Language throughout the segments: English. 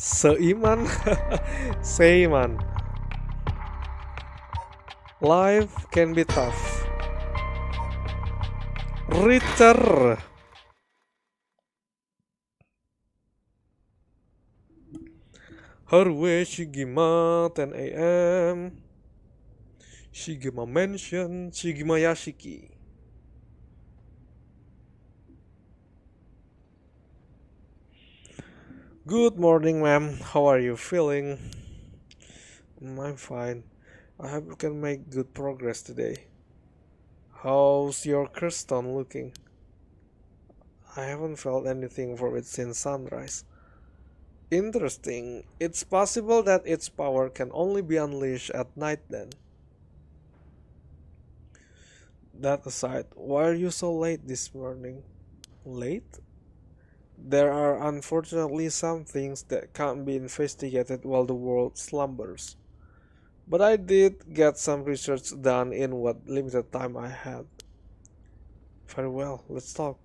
Seiman, Seiman. Life can be tough. Richter. Harue Shigima 10 a.m. Shigima Mansion, Shigima Yashiki. Good morning, ma'am. How are you feeling? I'm fine. I hope you can make good progress today. How's your Kirstone looking? I haven't felt anything for it since sunrise. Interesting. It's possible that its power can only be unleashed at night then. That aside, why are you so late this morning? Late? There are unfortunately some things that can't be investigated while the world slumbers. But I did get some research done in what limited time I had. Very well, let's talk.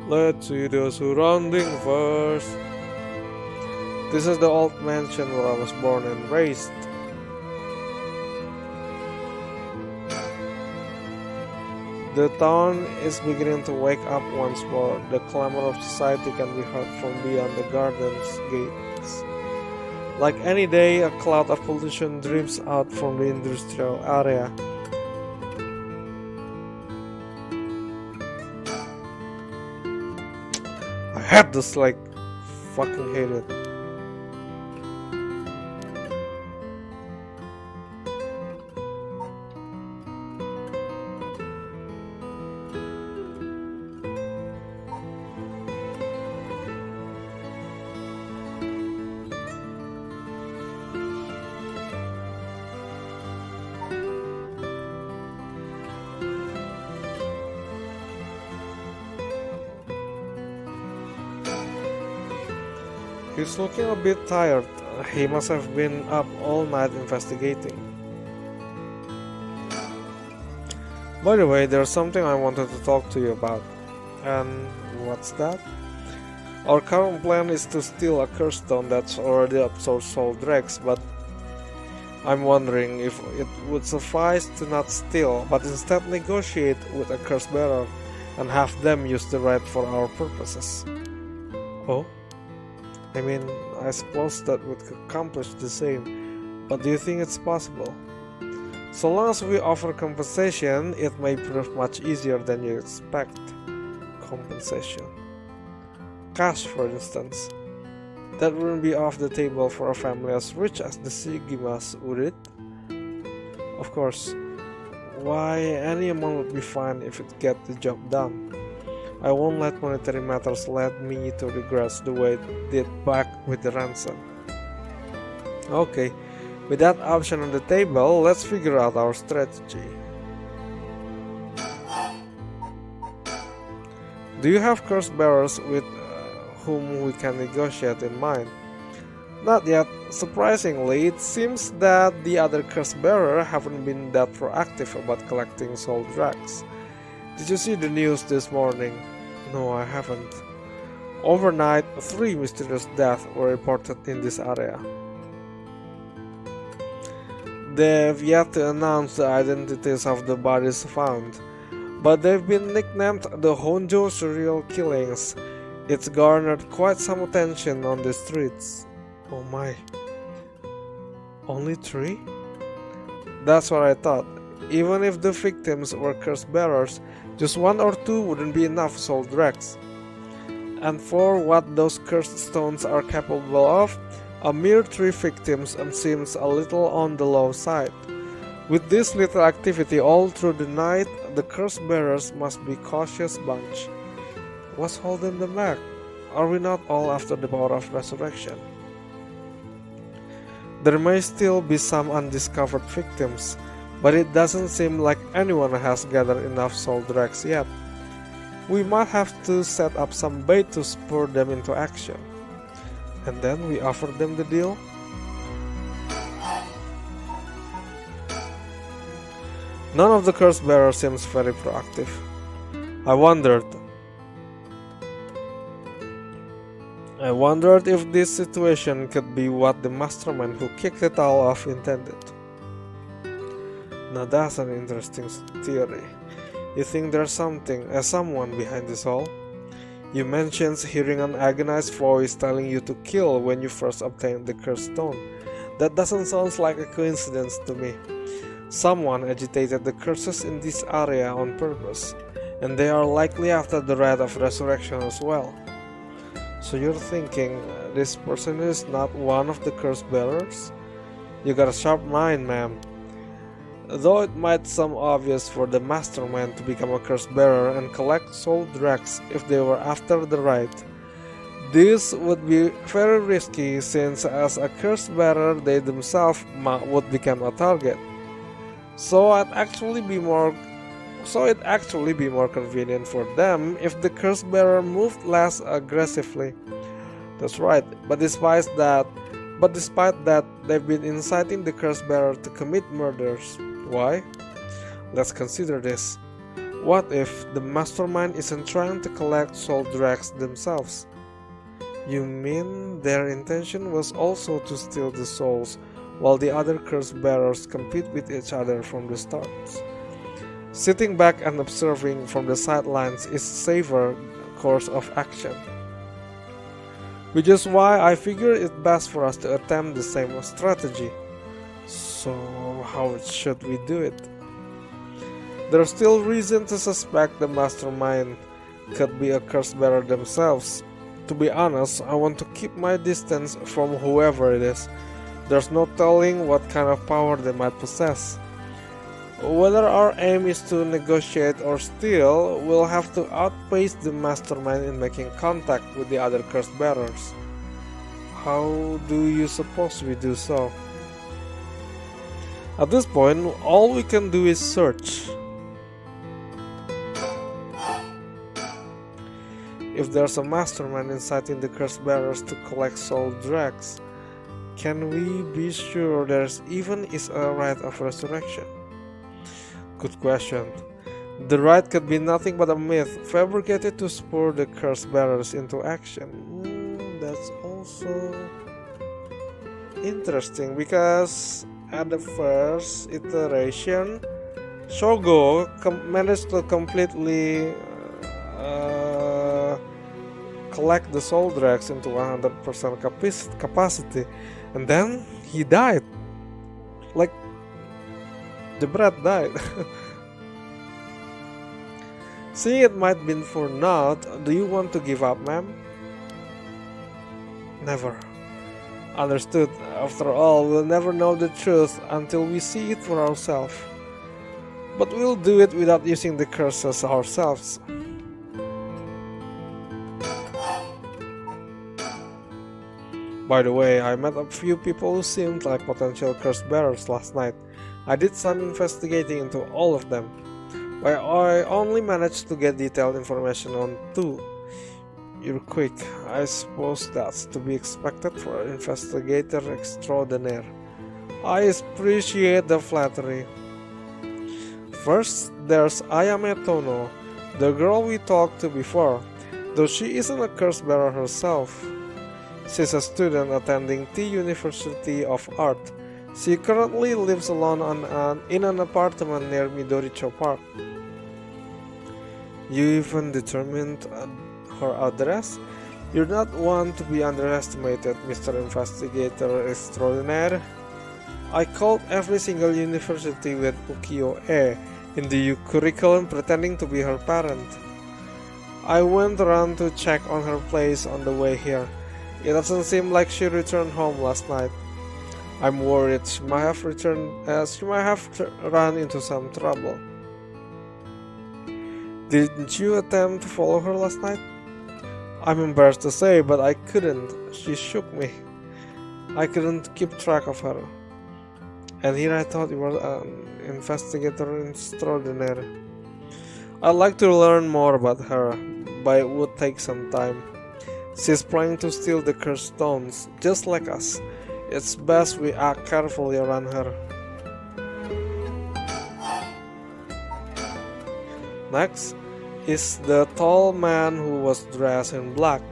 Let's see the surrounding first. This is the old mansion where I was born and raised. The town is beginning to wake up once more. The clamor of society can be heard from beyond the garden's gates. Like any day, a cloud of pollution drifts out from the industrial area. I hate this, like, fucking hate it. He's looking a bit tired. He must have been up all night investigating. By the way, there's something I wanted to talk to you about. And what's that? Our current plan is to steal a curse stone that's already absorbed soul dregs, but I'm wondering if it would suffice to not steal, but instead negotiate with a curse bearer and have them use the right for our purposes. Oh? I mean, I suppose that would accomplish the same, but do you think it's possible? So long as we offer compensation, it may prove much easier than you expect. Compensation. Cash, for instance. That wouldn't be off the table for a family as rich as the Shigimas, would it? Of course. Why, any amount would be fine if it gets the job done. I won't let monetary matters lead me to regrets the way it did back with the ransom. Okay, with that option on the table, let's figure out our strategy. Do you have curse bearers with whom we can negotiate in mind? Not yet. Surprisingly, it seems that the other curse bearer haven't been that proactive about collecting soul drugs. Did you see the news this morning? No, I haven't. Overnight, 3 mysterious deaths were reported in this area. They've yet to announce the identities of the bodies found, but they've been nicknamed the Honjo serial killings. It's garnered quite some attention on the streets. Oh my. Only 3? That's what I thought. Even if the victims were curse bearers, just 1 or 2 wouldn't be enough soul dregs. And for what those cursed stones are capable of, a mere 3 victims seems a little on the low side. With this little activity all through the night, the curse bearers must be cautious bunch. What's holding them back? Are we not all after the power of resurrection? There may still be some undiscovered victims, but it doesn't seem like anyone has gathered enough soul dregs yet. We might have to set up some bait to spur them into action. And then we offer them the deal? None of the curse bearers seems very proactive. I wondered. I wondered if this situation could be what the mastermind who kicked it all off intended. Now that's an interesting theory. You think there's someone behind this all? You mentioned hearing an agonized voice telling you to kill when you first obtained the cursed stone. That doesn't sound like a coincidence to me. Someone agitated the curses in this area on purpose, and they are likely after the rite of resurrection as well. So you're thinking this person is not one of the curse bearers? You got a sharp mind, ma'am. Though it might seem obvious for the mastermind to become a curse bearer and collect soul dregs if they were after the rite, this would be very risky since as a curse bearer they themselves would become a target. So it'd actually be more convenient for them if the curse bearer moved less aggressively. That's right, but despite that, they've been inciting the curse bearer to commit murders. Why? Let's consider this. What if the mastermind isn't trying to collect soul dregs themselves? You mean their intention was also to steal the souls while the other curse bearers compete with each other from the start? Sitting back and observing from the sidelines is a safer course of action. Which is why I figure it best for us to attempt the same strategy. So how should we do it? There's still reason to suspect the mastermind could be a curse bearer themselves. To be honest, I want to keep my distance from whoever it is. There's no telling what kind of power they might possess. Whether our aim is to negotiate or steal, we'll have to outpace the mastermind in making contact with the other curse bearers. How do you suppose we do so? At this point, all we can do is search. If there's a mastermind inciting the curse bearers to collect soul dregs, can we be sure there's even is a rite of resurrection? Good question. The rite could be nothing but a myth fabricated to spur the curse bearers into action. That's also interesting because at the first iteration, Shogo managed to completely collect the soul dregs into 100% capacity, and then he died. Like, the brat died. Seeing it might be for naught, do you want to give up, ma'am? Never. Understood. After all, we'll never know the truth until we see it for ourselves. But we'll do it without using the curses ourselves. By the way, I met a few people who seemed like potential curse bearers last night. I did some investigating into all of them, but I only managed to get detailed information on 2. You're quick. I suppose that's to be expected for an investigator extraordinaire. I appreciate the flattery. First, there's Ayame Tono, the girl we talked to before, though she isn't a curse bearer herself. She's a student attending T University of Art. She currently lives alone in an apartment near Midoricho Park. You even determined her address? You're not one to be underestimated, Mr. Investigator Extraordinaire. I called every single university with ukiyo-e in the curriculum pretending to be her parent. I went around to check on her place on the way here. It doesn't seem like she returned home last night. I'm worried she might have run into some trouble. Didn't you attempt to follow her last night? I'm embarrassed to say, but I couldn't. She shook me. I couldn't keep track of her. And here I thought you were an investigator extraordinaire. I'd like to learn more about her, but it would take some time. She's planning to steal the cursed stones, just like us. It's best we act carefully around her. Next is the tall man who was dressed in black.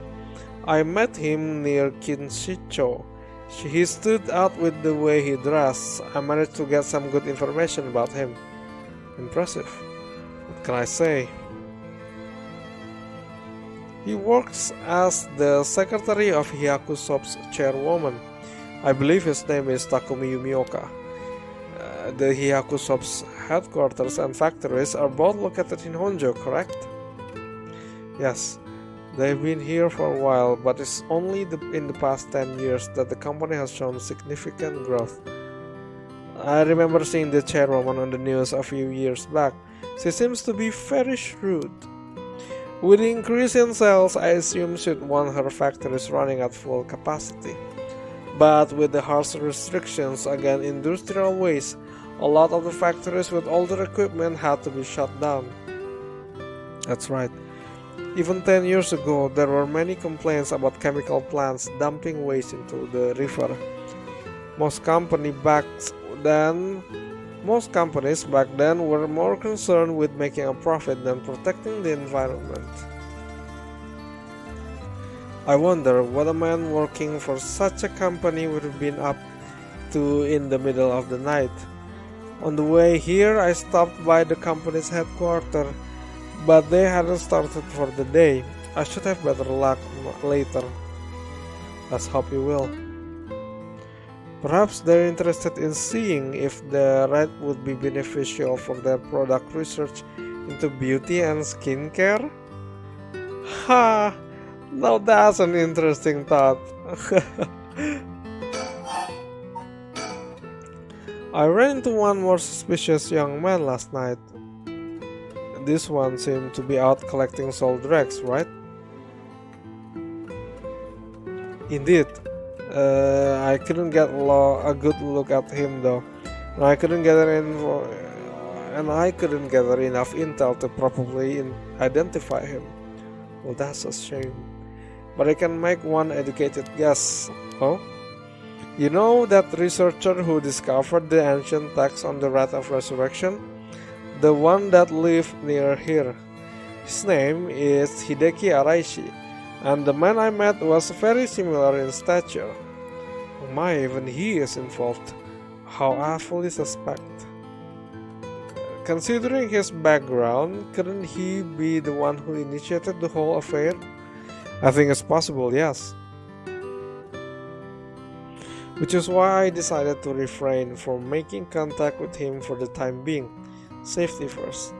I met him near Kinshicho. He stood out with the way he dressed. I managed to get some good information about him. Impressive. What can I say? He works as the secretary of Hyaku Shop's chairwoman. I believe his name is Takumi Yumioka. The Hyaku Shop's headquarters and factories are both located in Honjo, correct? Yes, they've been here for a while, but it's only in the past 10 years that the company has shown significant growth. I remember seeing the chairwoman on the news a few years back. She seems to be very shrewd. With the increase in sales, I assume she'd want her factories running at full capacity. But with the harsh restrictions against industrial waste, a lot of the factories with older equipment had to be shut down. That's right. Even 10 years ago, there were many complaints about chemical plants dumping waste into the river. Most companies back then were more concerned with making a profit than protecting the environment. I wonder what a man working for such a company would have been up to in the middle of the night. On the way here, I stopped by the company's headquarters, but they hadn't started for the day. I should have better luck later. Let's hope you will. Perhaps they're interested in seeing if the raid would be beneficial for their product research into beauty and skincare? Ha! Now that's an interesting thought. I ran into one more suspicious young man last night. This one seemed to be out collecting soul dregs, right? Indeed. I couldn't get a good look at him though, and I couldn't gather enough intel to properly identify him. Well, that's a shame. But I can make one educated guess. Oh? You know that researcher who discovered the ancient text on the Wrath of Resurrection? The one that lived near here. His name is Hideki Araishi, and the man I met was very similar in stature. Oh my, even he is involved. How I fully suspect. Considering his background, couldn't he be the one who initiated the whole affair? I think it's possible, yes. Which is why I decided to refrain from making contact with him for the time being. Safety first.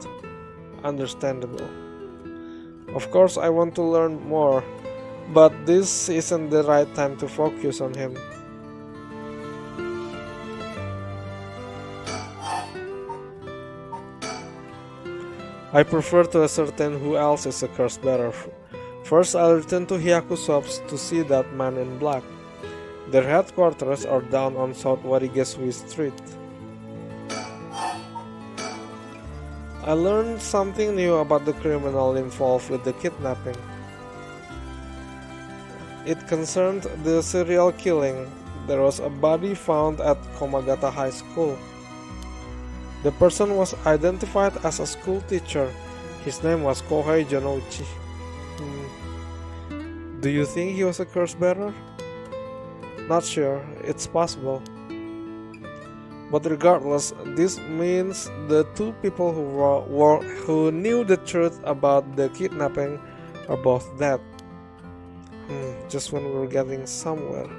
Understandable. Of course, I want to learn more, but this isn't the right time to focus on him. I prefer to ascertain who else is a curse bearer. First, I'll return to Hyaku Shops to see that man in black. Their headquarters are down on South Warigesui Street. I learned something new about the criminal involved with the kidnapping. It concerned the serial killing. There was a body found at Komagata High School. The person was identified as a school teacher. His name was Kohei Jonouchi. Do you think he was a curse bearer? Not sure, it's possible. But regardless, this means the two people who knew the truth about the kidnapping are both dead. Just when we were getting somewhere.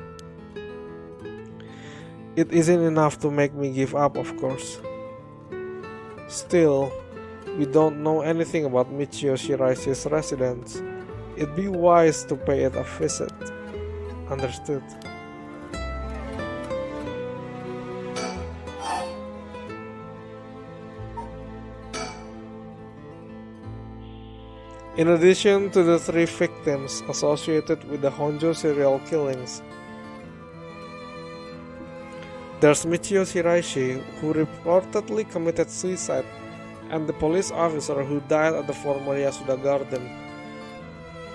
It isn't enough to make me give up, of course. Still, we don't know anything about Michio Shiraishi's residence. It'd be wise to pay it a visit. Understood. In addition to the 3 victims associated with the Honjo serial killings, there's Michio Shiraishi, who reportedly committed suicide, and the police officer who died at the former Yasuda Garden.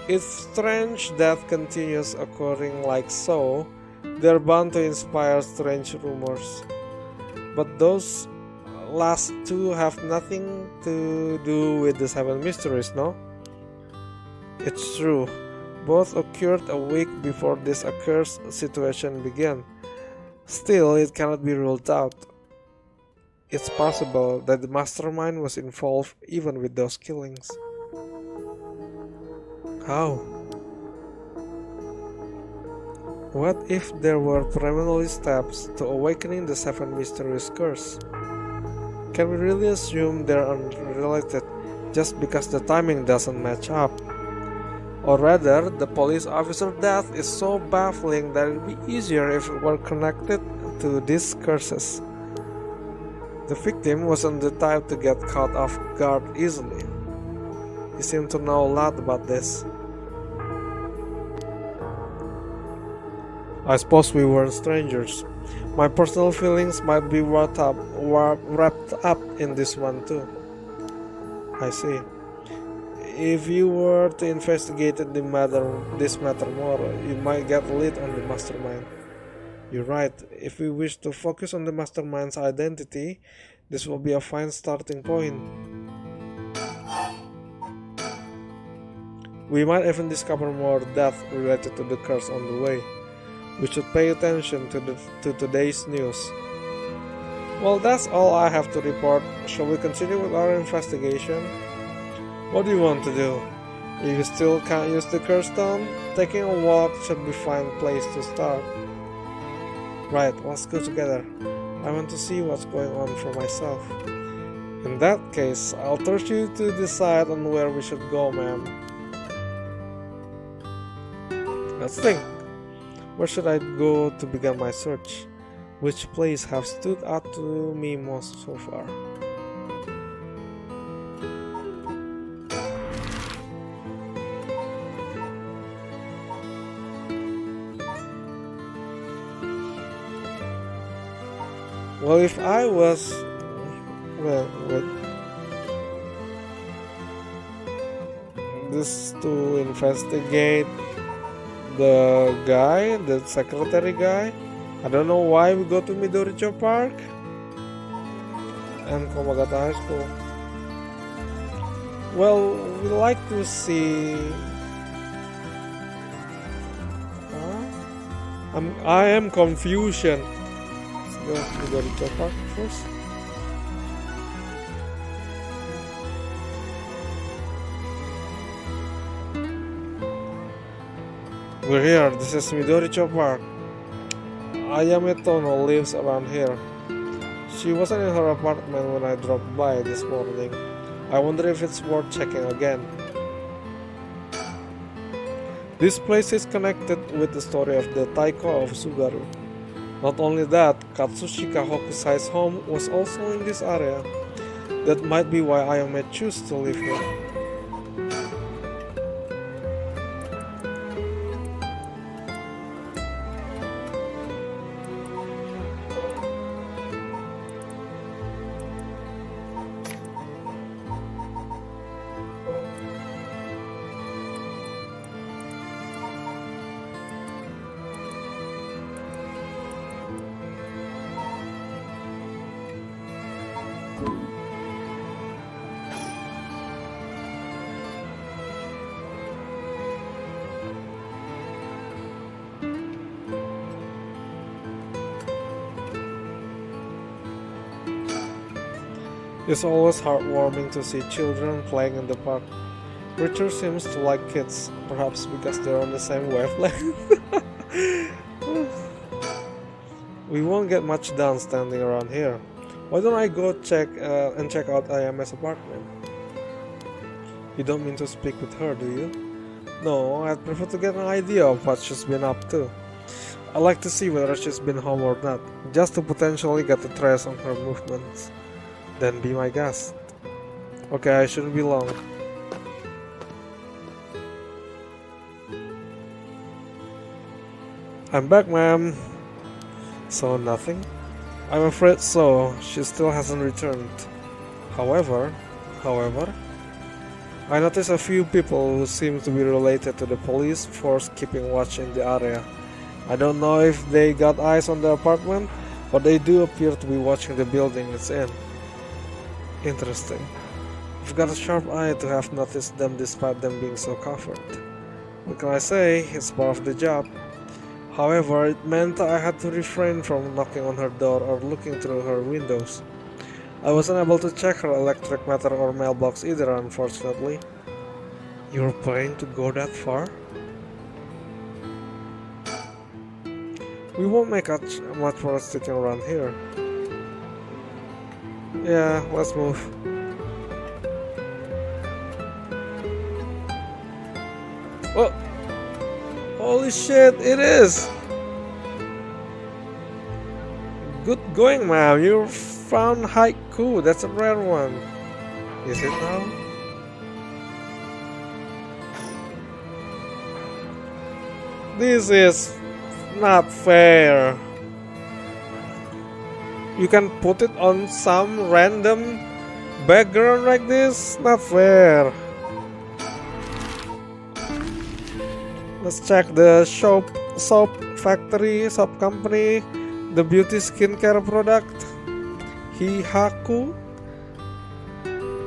If strange death continues occurring like so, they're bound to inspire strange rumors. But those last 2 have nothing to do with the 7 mysteries, no? It's true, Both occurred a week before this accursed situation began. Still, it cannot be ruled out. It's possible that the mastermind was involved even with those killings. How? What if there were preliminary steps to awakening the seven mysterious curse? Can we really assume they're unrelated just because the timing doesn't match up? Or rather, the police officer's death is so baffling that it'd be easier if it were connected to these curses. The victim wasn't the type to get caught off guard easily. He seemed to know a lot about this. I suppose we weren't strangers. My personal feelings might be wrapped up in this one too. I see. If you were to investigate this matter more, you might get a lead on the mastermind. You're right. If we wish to focus on the mastermind's identity, this will be a fine starting point. We might even discover more death related to the curse on the way. We should pay attention to today's news. Well, that's all I have to report. Shall we continue with our investigation? What do you want to do? If you still can't use the curse stone, taking a walk should be a fine place to start. Right, let's go together. I want to see what's going on for myself. In that case, I'll trust you to decide on where we should go, ma'am. Let's think. Where should I go to begin my search? Which place have stood out to me most so far? Well, if I was... This to investigate the secretary guy. I don't know why we go to Midoricho Park and Komagata High School. Well, we like to see... I am confusion. Let's go to Midoricho Park first. We're here. This is Midoricho Park. Ayame Tono lives around here. She wasn't in her apartment when I dropped by this morning. I wonder if it's worth checking again. This place is connected with the story of the Taiko of Sugaru. Not only that, Katsushika Hokusai's home was also in this area. That might be why Ayame chose to live here. It's always heartwarming to see children playing in the park. Richard seems to like kids, perhaps because they're on the same wavelength. We won't get much done standing around here. Why don't I go check out Ayame's apartment? You don't mean to speak with her, do you? No, I'd prefer to get an idea of what she's been up to. I'd like to see whether she's been home or not, just to potentially get a trace on her movements. Then be my guest. Okay, I shouldn't be long. I'm back, ma'am. So nothing? I'm afraid so. She still hasn't returned. However, I noticed a few people who seem to be related to the police force keeping watch in the area. I don't know if they got eyes on the apartment, but they do appear to be watching the building it's in. Interesting. You've got a sharp eye to have noticed them despite them being so covered. What can I say? It's part of the job. However, it meant I had to refrain from knocking on her door or looking through her windows. I wasn't able to check her electric meter or mailbox either, unfortunately. You're planning to go that far? We won't make much for sticking around here. Yeah, let's move. Oh! Holy shit, it is! Good going, ma'am. You found haiku. That's a rare one. Is it now? This is not fair. You can put it on some random background like this? Not fair. Let's check the soap factory, soap company, the beauty skincare product, Hihaku.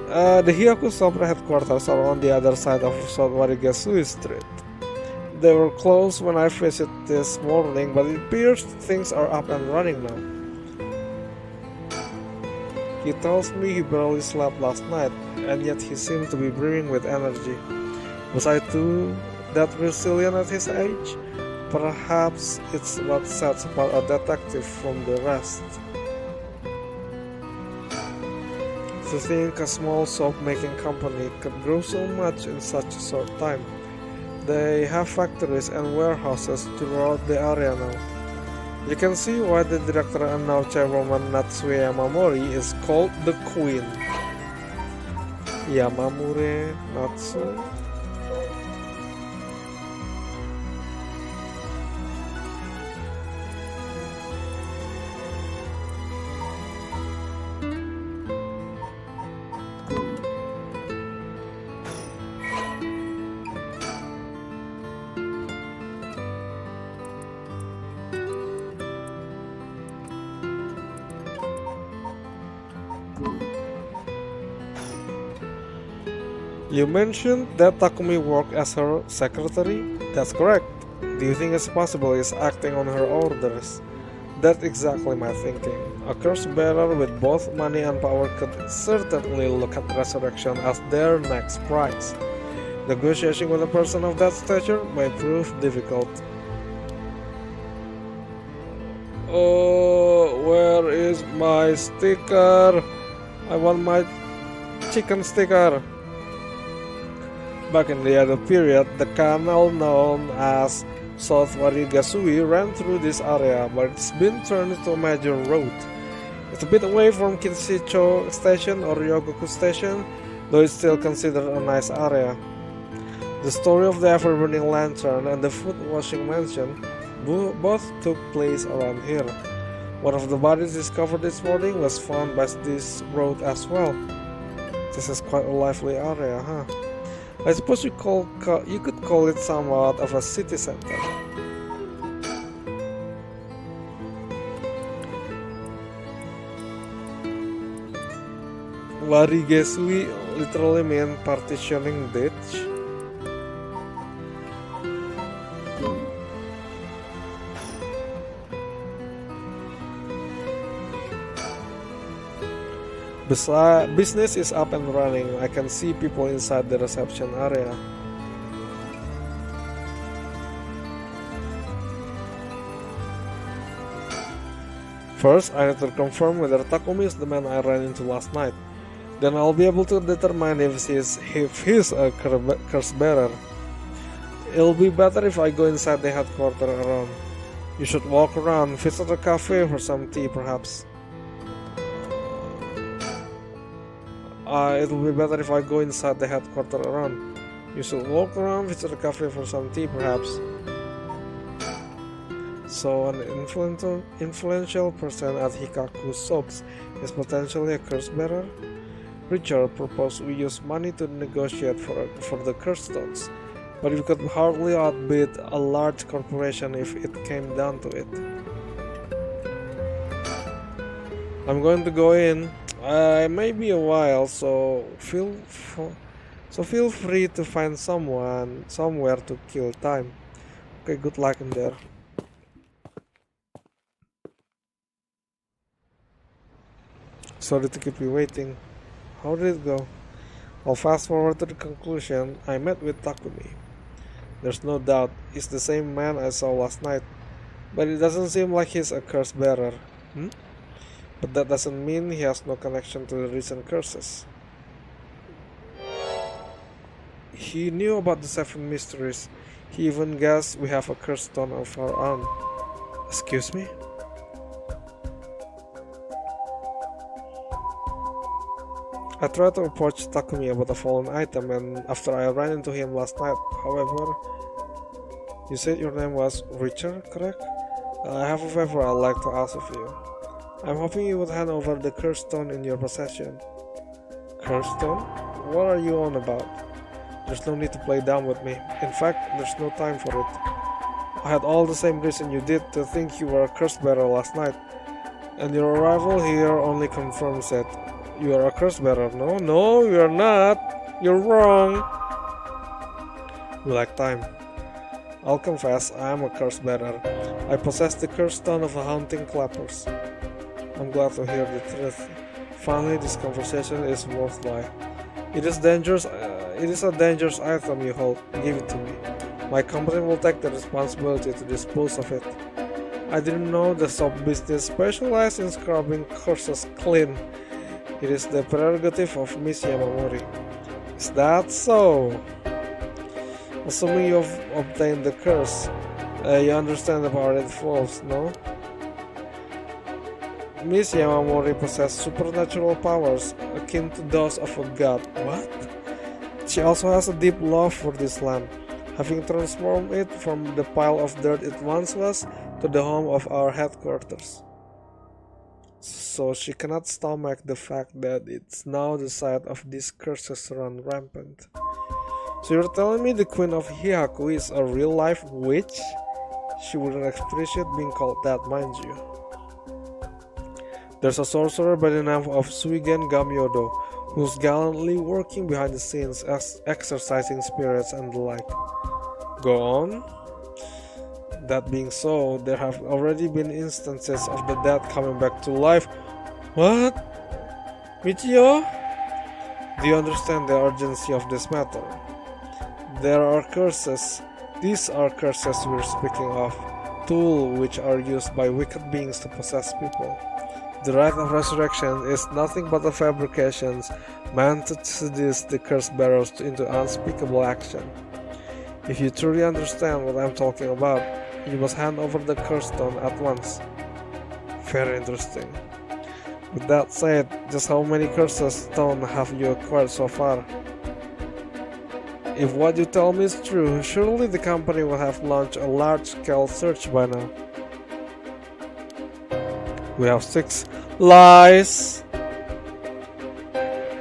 The Hihaku soap headquarters are on the other side of South Warigasui Street. They were closed when I visited this morning, but it appears things are up and running now. He tells me he barely slept last night, and yet he seems to be brimming with energy. Was I too that resilient at his age? Perhaps it's what sets apart a detective from the rest. To think a small soap-making company could grow so much in such a short time. They have factories and warehouses throughout the area now. You can see why the director and now chairwoman Natsue Yamamori is called the Queen. Yamamure Natsu. You mentioned that Takumi worked as her secretary? That's correct. Do you think it's possible he's acting on her orders? That's exactly my thinking. A curse bearer with both money and power could certainly look at resurrection as their next prize. Negotiating with a person of that stature may prove difficult. Oh, where is my sticker? I want my chicken sticker. Back in the Edo period, the canal known as South Warigasui ran through this area, but it's been turned into a major road. It's a bit away from Kinshicho Station or Ryogoku Station, though it's still considered a nice area. The story of the ever-burning lantern and the foot washing mansion both took place around here. One of the bodies discovered this morning was found by this road as well. This is quite a lively area, huh? I suppose you could call it somewhat of a city center. Warigesui literally means partitioning ditch. Business is up and running. I can see people inside the reception area. First, I need to confirm whether Takumi is the man I ran into last night. Then I'll be able to determine if he's a curse bearer. It'll be better if I go inside the headquarters around. You should walk around, visit a cafe for some tea perhaps. It'll be better if I go inside the headquarters around. You should walk around, visit a cafe for some tea perhaps. So an influential person at Hikaku Soaps is potentially a curse bearer? Richard proposed we use money to negotiate for the curse stones, but we could hardly outbid a large corporation if it came down to it. I'm going to go in. It may be a while, so feel So feel free to find someone somewhere to kill time. Okay, good luck in there. Sorry to keep you waiting. How did it go? I'll fast forward to the conclusion. I met with Takumi. There's no doubt he's the same man I saw last night, but it doesn't seem like he's a curse bearer. But that doesn't mean he has no connection to the recent curses. He knew about the 7 mysteries. He even guessed we have a curse stone of our own. Excuse me? I tried to approach Takumi about a fallen item, and after I ran into him last night, however... You said your name was Richard, correct? I have a favor I'd like to ask of you. I'm hoping you would hand over the curse stone in your possession. Curse stone? What are you on about? There's no need to play dumb with me. In fact, there's no time for it. I had all the same reason you did to think you were a curse bearer last night, and your arrival here only confirms it. You are a curse bearer. No, you are not. You're wrong. We lack time. I'll confess, I am a curse bearer. I possess the curse stone of the haunting clappers. I'm glad to hear the truth. Finally, this conversation is worthwhile. It is dangerous. It is a dangerous item you hold. Give it to me. My company will take the responsibility to dispose of it. I didn't know the shop business specialized in scrubbing curses clean. It is the prerogative of Miss Yamamori. Is that so? Assuming you've obtained the curse, you understand the power it involves, no? Miss Yamamori possesses supernatural powers akin to those of a god. What? She also has a deep love for this land, having transformed it from the pile of dirt it once was to the home of our headquarters. So she cannot stomach the fact that it's now the site of these curses run rampant. So you're telling me the Queen of Hihaku is a real-life witch? She wouldn't appreciate being called that, mind you. There's a sorcerer by the name of Suigen Gamyodo, who's gallantly working behind the scenes, exorcising spirits and the like. Go on. That being so, there have already been instances of the dead coming back to life. What? Michio? Do you understand the urgency of this matter? There are curses. These are curses we're speaking of, tools which are used by wicked beings to possess people. The rite of resurrection is nothing but a fabrication meant to seduce the curse bearers into unspeakable action. If you truly understand what I'm talking about, you must hand over the curse stone at once. Very interesting. With that said, just how many curses stone have you acquired so far? If what you tell me is true, surely the company will have launched a large-scale search by now. We have 6 lies.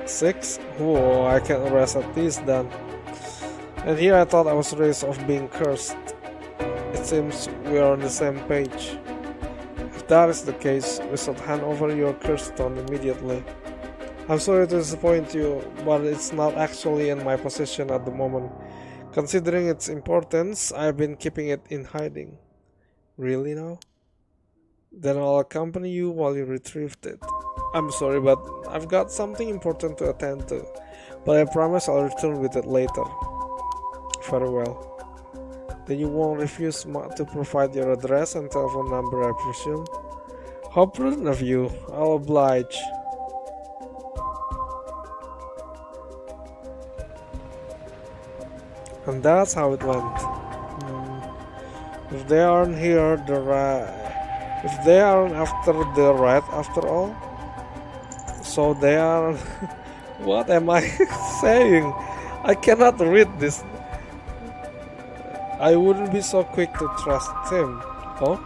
6? Oh, I can rest at least then. And here I thought I was raised of being cursed. It seems we are on the same page. If that is the case, we should hand over your curse stone immediately. I'm sorry to disappoint you, but it's not actually in my possession at the moment. Considering its importance, I've been keeping it in hiding. Really now? Then I'll accompany you while you retrieve it. I'm sorry, but I've got something important to attend to. But I promise I'll return with it later. Very well. Then you won't refuse to provide your address and telephone number, I presume? How prudent of you. I'll oblige. And that's how it went. If they aren't here, if they aren't after the rat after all, so they are. What am I saying? I cannot read this. I wouldn't be so quick to trust him. Huh?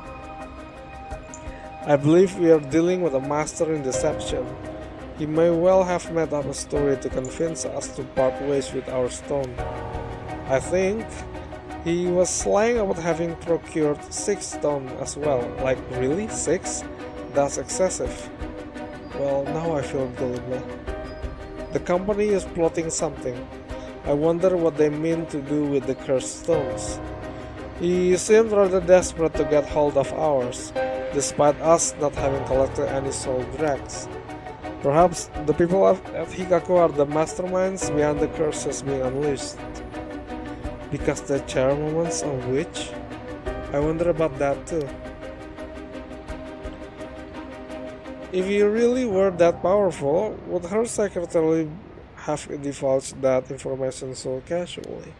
I believe we are dealing with a master in deception. He may well have made up a story to convince us to part ways with our stone. I think he was slang about having procured 6 stone as well. Like, really? 6? That's excessive. Well, now I feel gullible. The company is plotting something. I wonder what they mean to do with the cursed stones. He seemed rather desperate to get hold of ours, despite us not having collected any soul dregs. Perhaps the people at Hikaku are the masterminds behind the curses being unleashed. Because they share moments of which? I wonder about that too. If he really were that powerful, would her secretary have divulged that information so casually?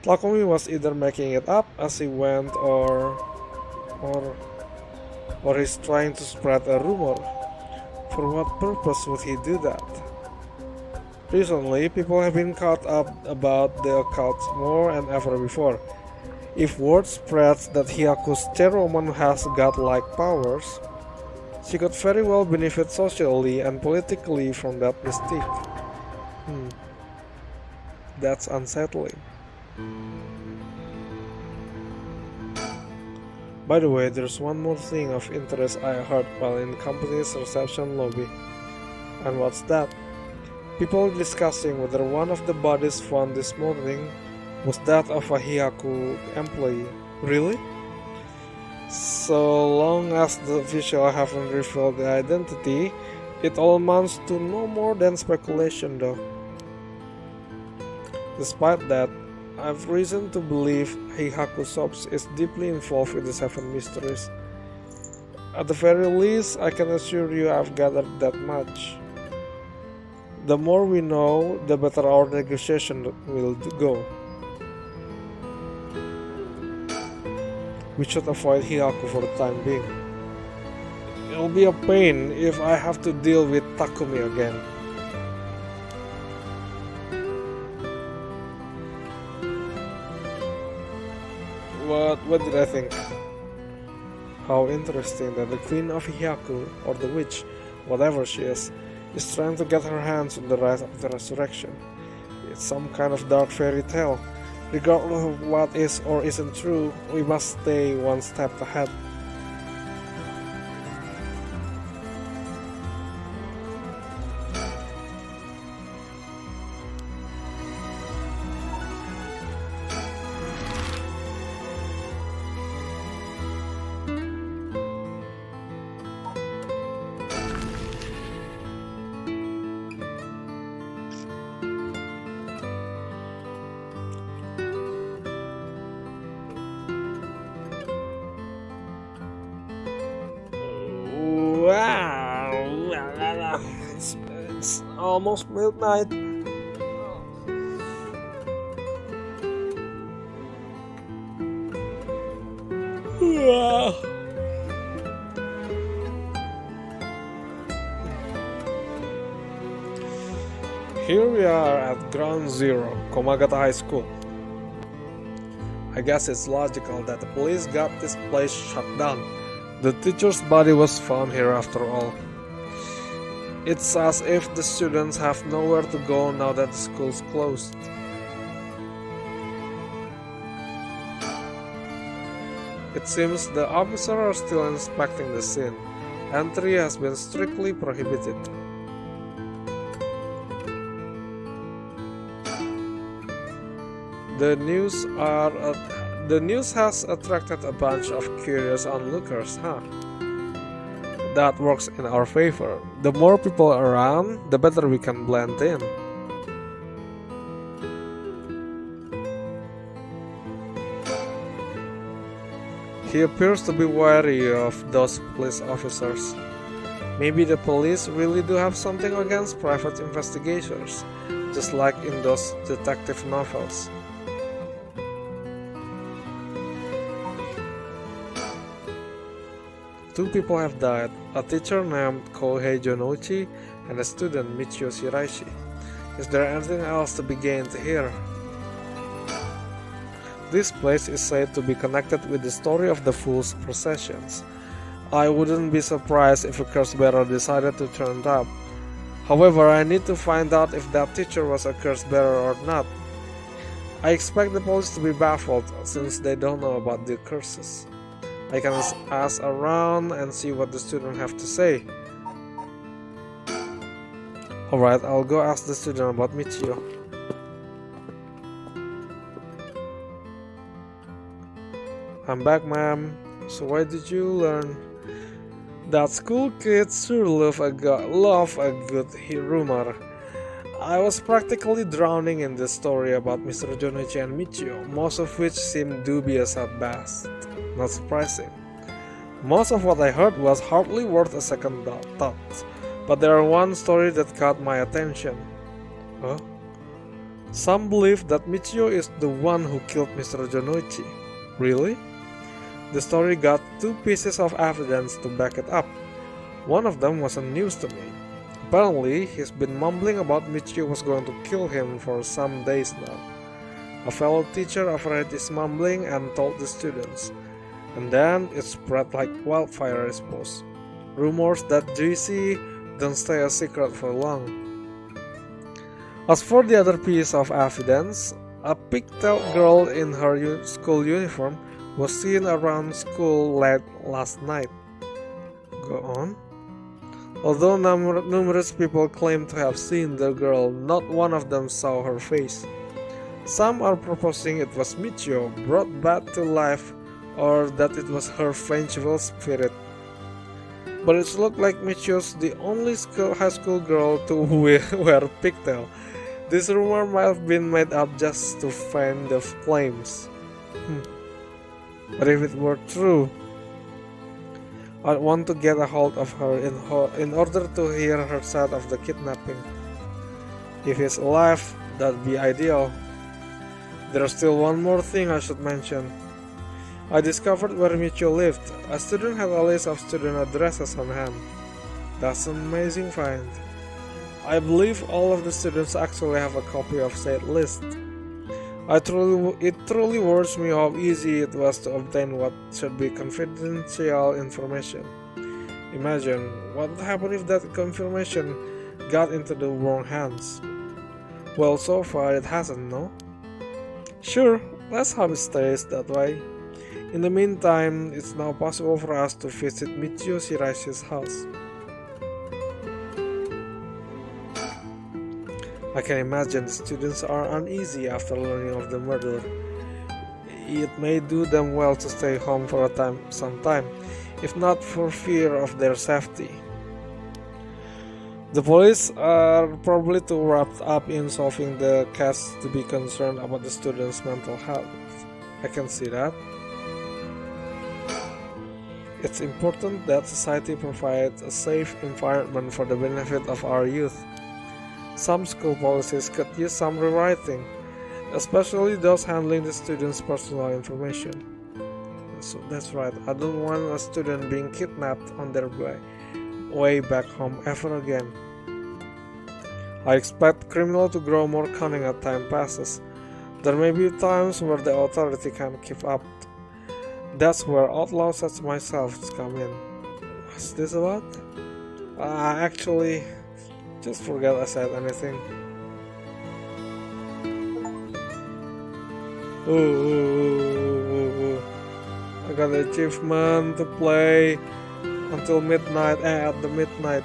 Takumi was either making it up as he went or he's trying to spread a rumor. For what purpose would he do that? Recently, people have been caught up about the occult more than ever before. If word spreads that Hyaku's chairwoman has godlike powers, she could very well benefit socially and politically from that mystique. That's unsettling. By the way, there's one more thing of interest I heard while in the company's reception lobby. And what's that? People discussing whether one of the bodies found this morning was that of a Hyaku employee. Really? So long as the official haven't revealed the identity, it all amounts to no more than speculation though. Despite that, I've reason to believe Heihaku Shops is deeply involved with the Seven Mysteries. At the very least, I can assure you I've gathered that much. The more we know, the better our negotiation will go. We should avoid Heihaku for the time being. It'll be a pain if I have to deal with Takumi again. What did I think? How interesting that the Queen of Hyaku, or the witch, whatever she is trying to get her hands on the right of the resurrection. It's some kind of dark fairy tale. Regardless of what is or isn't true, we must stay one step ahead. Wow, it's almost midnight. Here we are at Ground Zero, Komagata High School. I guess it's logical that the police got this place shut down. The teacher's body was found here after all. It's as if the students have nowhere to go now that the school's closed. It seems the officers are still inspecting the scene. Entry has been strictly prohibited. The news has attracted a bunch of curious onlookers, huh? That works in our favor. The more people around, the better we can blend in. He appears to be wary of those police officers. Maybe the police really do have something against private investigators, just like in those detective novels. Two people have died, a teacher named Kohei Jonouchi and a student Michio Shiraishi. Is there anything else to be gained here? This place is said to be connected with the story of the Fool's processions. I wouldn't be surprised if a curse bearer decided to turn up. However, I need to find out if that teacher was a curse bearer or not. I expect the police to be baffled since they don't know about the curses. I can ask around and see what the students have to say. Alright, I'll go ask the student about Michio. I'm back, ma'am. So why did you learn that school kids sure love a good rumor? I was practically drowning in the story about Mr. Jonichi and Michio, most of which seemed dubious at best. Not surprising. Most of what I heard was hardly worth a second thought, but there was one story that caught my attention. Huh? Some believe that Michio is the one who killed Mr. Jonichi. Really? The story got two pieces of evidence to back it up. One of them wasn't news to me. Apparently, he's been mumbling about Michio was going to kill him for some days now. A fellow teacher overheard his mumbling and told the students. And then it spread like wildfire, I suppose. Rumors that juicy don't stay a secret for long. As for the other piece of evidence, a pigtailed girl in her school uniform was seen around school late last night. Go on. Although numerous people claim to have seen the girl, not one of them saw her face. Some are proposing it was Michio brought back to life or that it was her vengeful spirit. But it looked like Michio's the only high school girl to wear pigtail. This rumor might have been made up just to fan the flames. But if it were true, I'd want to get a hold of her in order to hear her side of the kidnapping. If he's alive, that'd be ideal. There's still one more thing I should mention. I discovered where Michio lived. A student had a list of student addresses on hand. That's an amazing find. I believe all of the students actually have a copy of said list. It truly worries me how easy it was to obtain what should be confidential information. Imagine what would happen if that information got into the wrong hands. Well, so far it hasn't, no? Sure, let's hope it stays that way. In the meantime, it's now possible for us to visit Michio Shirai's house. I can imagine the students are uneasy after learning of the murder. It may do them well to stay home for some time, if not for fear of their safety. The police are probably too wrapped up in solving the case to be concerned about the students' mental health. I can see that. It's important that society provides a safe environment for the benefit of our youth. Some school policies could use some rewriting, especially those handling the students' personal information. So that's right, I don't want a student being kidnapped on their way back home ever again. I expect criminals to grow more cunning as time passes. There may be times where the authority can't keep up. That's where outlaws such as myself come in. What's this about? Actually, just forget I said anything. Ooh. I got an achievement to play until midnight, at the midnight.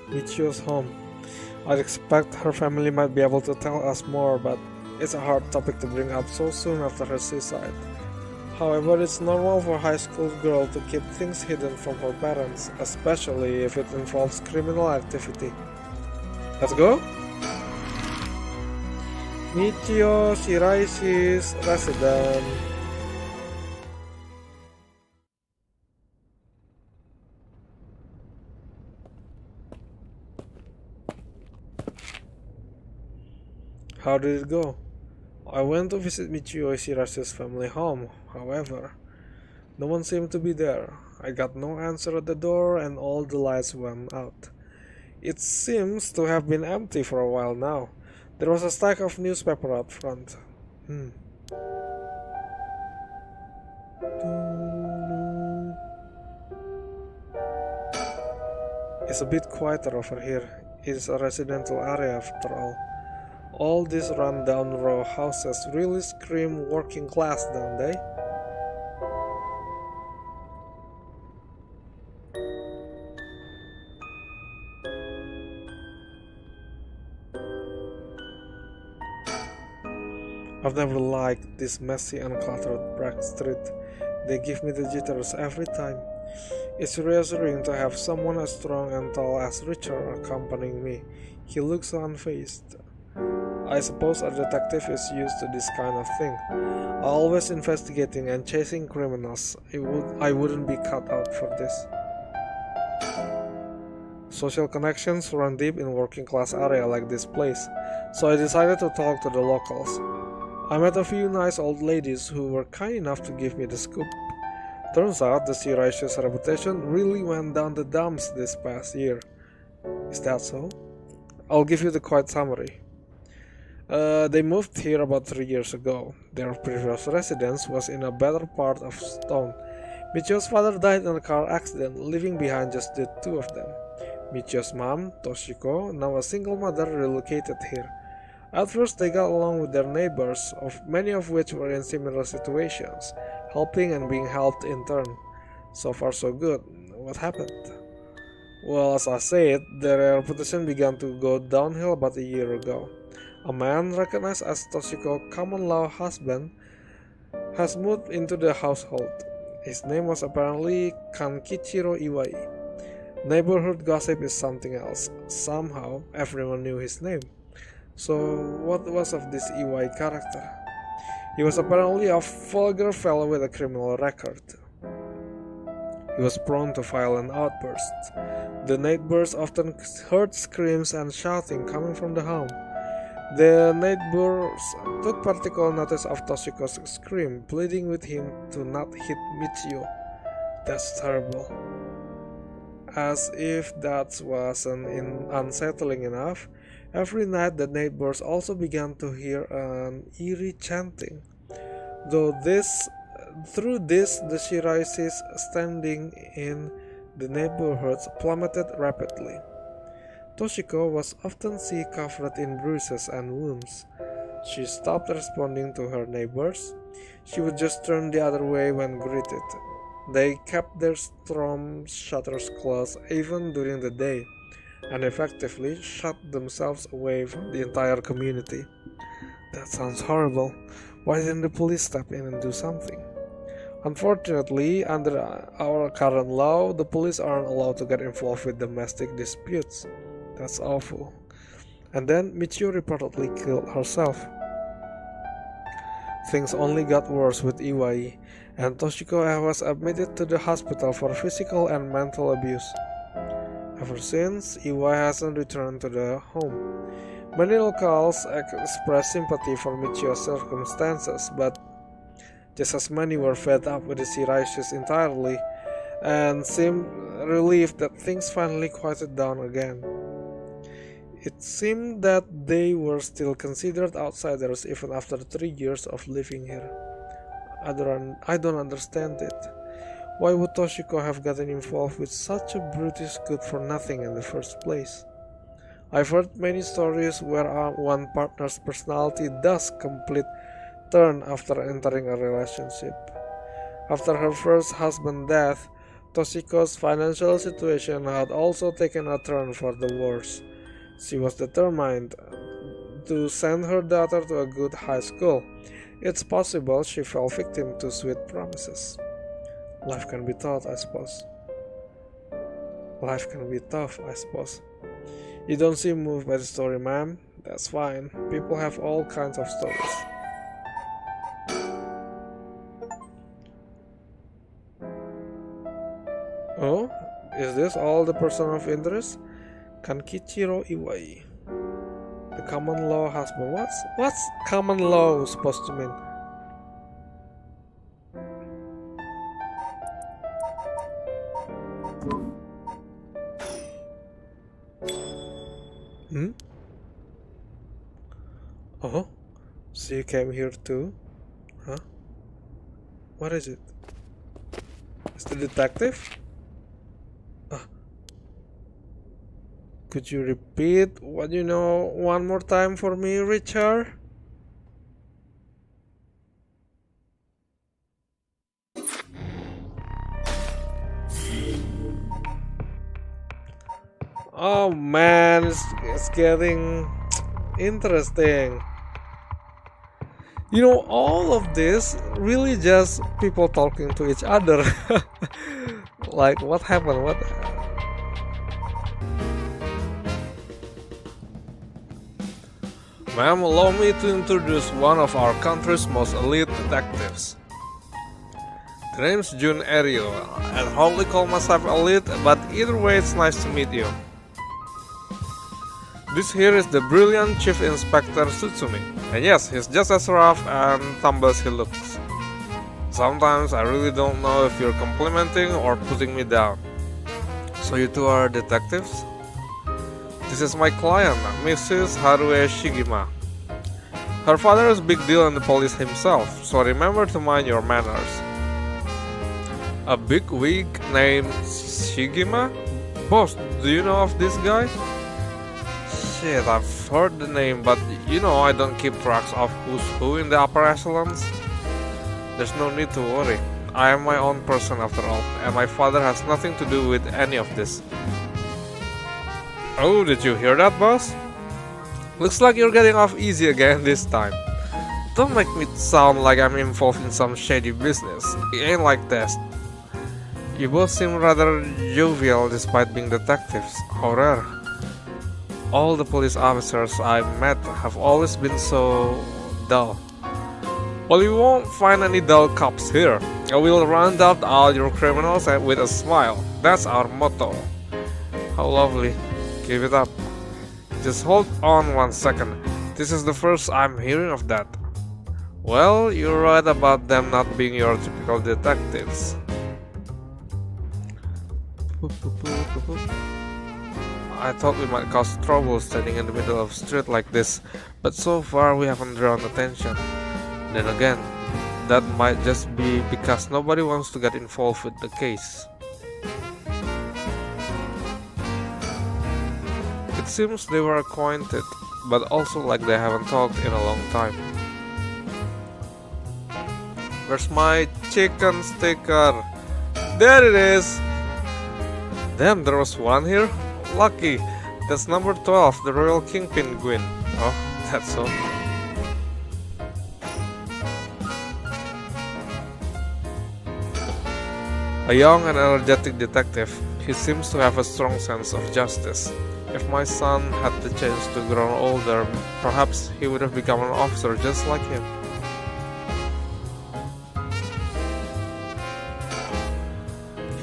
Michio's home. I'd expect her family might be able to tell us more, but it's a hard topic to bring up so soon after her suicide. However, it's normal for a high school girl to keep things hidden from her parents, especially if it involves criminal activity. Let's go! Michio Shirai's residence. How did it go? I went to visit Michio Shirai's family home, however. No one seemed to be there. I got no answer at the door and all the lights went out. It seems to have been empty for a while now. There was a stack of newspaper out front. It's a bit quieter over here. It is a residential area after all. All these run-down row houses really scream working class, don't they? I've never liked this messy and cluttered back street. They give me the jitters every time. It's reassuring to have someone as strong and tall as Richard accompanying me. He looks so unfazed. I suppose a detective is used to this kind of thing. Always investigating and chasing criminals. I wouldn't be cut out for this. Social connections run deep in working class area like this place, so I decided to talk to the locals. I met a few nice old ladies who were kind enough to give me the scoop. Turns out the Shiraishi's reputation really went down the dumps this past year. Is that so? I'll give you the quick summary. They moved here about 3 years ago. Their previous residence was in a better part of town. Michio's father died in a car accident, leaving behind just the two of them. Michio's mom, Toshiko, now a single mother, relocated here. At first they got along with their neighbors, many of which were in similar situations, helping and being helped in turn. So far so good. What happened? Well, as I said, their reputation began to go downhill about a year ago. A man recognized as Toshiko's common-law husband has moved into the household. His name was apparently Kankichiro Iwai. Neighborhood gossip is something else. Somehow, everyone knew his name. So, what was of this Iwai character? He was apparently a vulgar fellow with a criminal record. He was prone to violent outbursts. The neighbors often heard screams and shouting coming from the home. The neighbors took particular notice of Toshiko's scream, pleading with him to not hit Michio. That's terrible. As if that wasn't unsettling enough, every night the neighbors also began to hear an eerie chanting. Through this, the Shiraishis standing in the neighborhoods plummeted rapidly. Toshiko was often seen covered in bruises and wounds. She stopped responding to her neighbors. She would just turn the other way when greeted. They kept their storm shutters closed even during the day, and effectively shut themselves away from the entire community. That sounds horrible. Why didn't the police step in and do something? Unfortunately, under our current law, the police aren't allowed to get involved with domestic disputes. That's awful. And then Michio reportedly killed herself. Things only got worse with Iwai, and Toshiko was admitted to the hospital for physical and mental abuse. Ever since, Iwai hasn't returned to the home. Many locals expressed sympathy for Michio's circumstances, but just as many were fed up with the Shiraishis entirely, and seemed relieved that things finally quieted down again. It seemed that they were still considered outsiders even after 3 years of living here. I don't understand it. Why would Toshiko have gotten involved with such a brutish good-for-nothing in the first place? I've heard many stories where one partner's personality does complete turn after entering a relationship. After her first husband's death, Toshiko's financial situation had also taken a turn for the worse. She was determined to send her daughter to a good high school. It's possible she fell victim to sweet promises. Life can be tough, I suppose. You don't seem moved by the story, ma'am. That's fine. People have all kinds of stories. Oh? Is this all the person of interest? Kankichiro Iwai. The common law husband. What's common law supposed to mean? Oh? So you came here too? Huh? What is it? Is the detective? Could you repeat what you know one more time for me, Richard? Oh man, it's getting interesting. You know, all of this really just people talking to each other. Like, what happened? What? Ma'am, allow me to introduce one of our country's most elite detectives. The name's Jun Ario. I hardly call myself elite, but either way it's nice to meet you. This here is the brilliant Chief Inspector Sutsumi. And yes, he's just as rough and tumble as he looks. Sometimes I really don't know if you're complimenting or putting me down. So you two are detectives? This is my client, Mrs. Harue Shigima. Her father is a big deal in the police himself, so remember to mind your manners. A big wig named Shigima? Boss, do you know of this guy? Shit, I've heard the name, but you know I don't keep tracks of who's who in the upper echelons. There's no need to worry. I am my own person after all, and my father has nothing to do with any of this. Oh, did you hear that, boss? Looks like you're getting off easy again this time. Don't make me sound like I'm involved in some shady business. It ain't like this. You both seem rather jovial despite being detectives. How rare. All the police officers I've met have always been so dull. Well, you won't find any dull cops here. We'll round up all your criminals with a smile. That's our motto. How lovely. Give it up. Just hold on 1 second. This is the first I'm hearing of that. Well, you're right about them not being your typical detectives. I thought we might cause trouble standing in the middle of the street like this, but so far we haven't drawn attention. Then again, that might just be because nobody wants to get involved with the case. It seems they were acquainted, but also like they haven't talked in a long time. Where's my chicken sticker? There it is! Damn, there was one here? Lucky! That's number 12, the Royal King Penguin. Oh, that's so. A young and energetic detective, he seems to have a strong sense of justice. If my son had the chance to grow older, perhaps he would have become an officer just like him.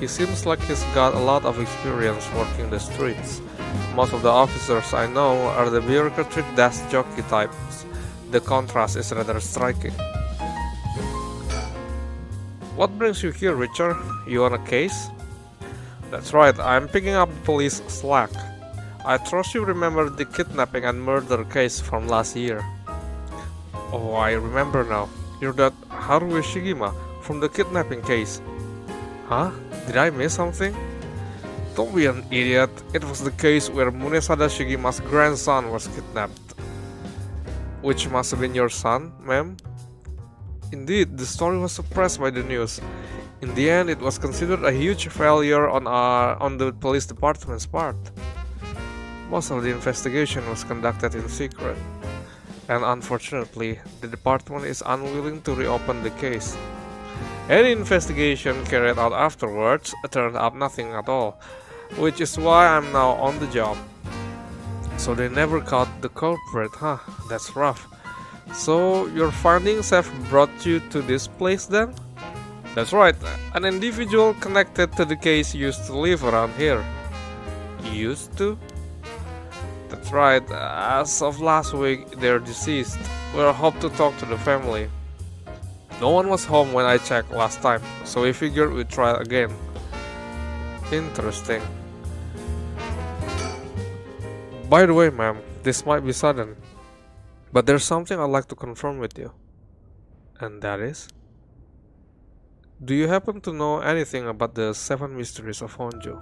He seems like he's got a lot of experience working the streets. Most of the officers I know are the bureaucratic desk jockey types. The contrast is rather striking. What brings you here, Richard? You on a case? That's right, I'm picking up the police slack. I trust you remember the kidnapping and murder case from last year. Oh, I remember now. You're that Harue Shigima from the kidnapping case. Huh? Did I miss something? Don't be an idiot. It was the case where Munesada Shigima's grandson was kidnapped. Which must have been your son, ma'am? Indeed, the story was suppressed by the news. In the end, it was considered a huge failure on the police department's part. Most of the investigation was conducted in secret, and unfortunately, the department is unwilling to reopen the case. Any investigation carried out afterwards turned up nothing at all, which is why I'm now on the job. So they never caught the culprit, huh? That's rough. So your findings have brought you to this place then? That's right, an individual connected to the case used to live around here. Used to? That's right, as of last week they're deceased. We hope to talk to the family. No one was home when I checked last time, so we figured we'd try again. Interesting. By the way, ma'am, this might be sudden, but there's something I'd like to confirm with you. And that is? Do you happen to know anything about the 7 mysteries of Honjo?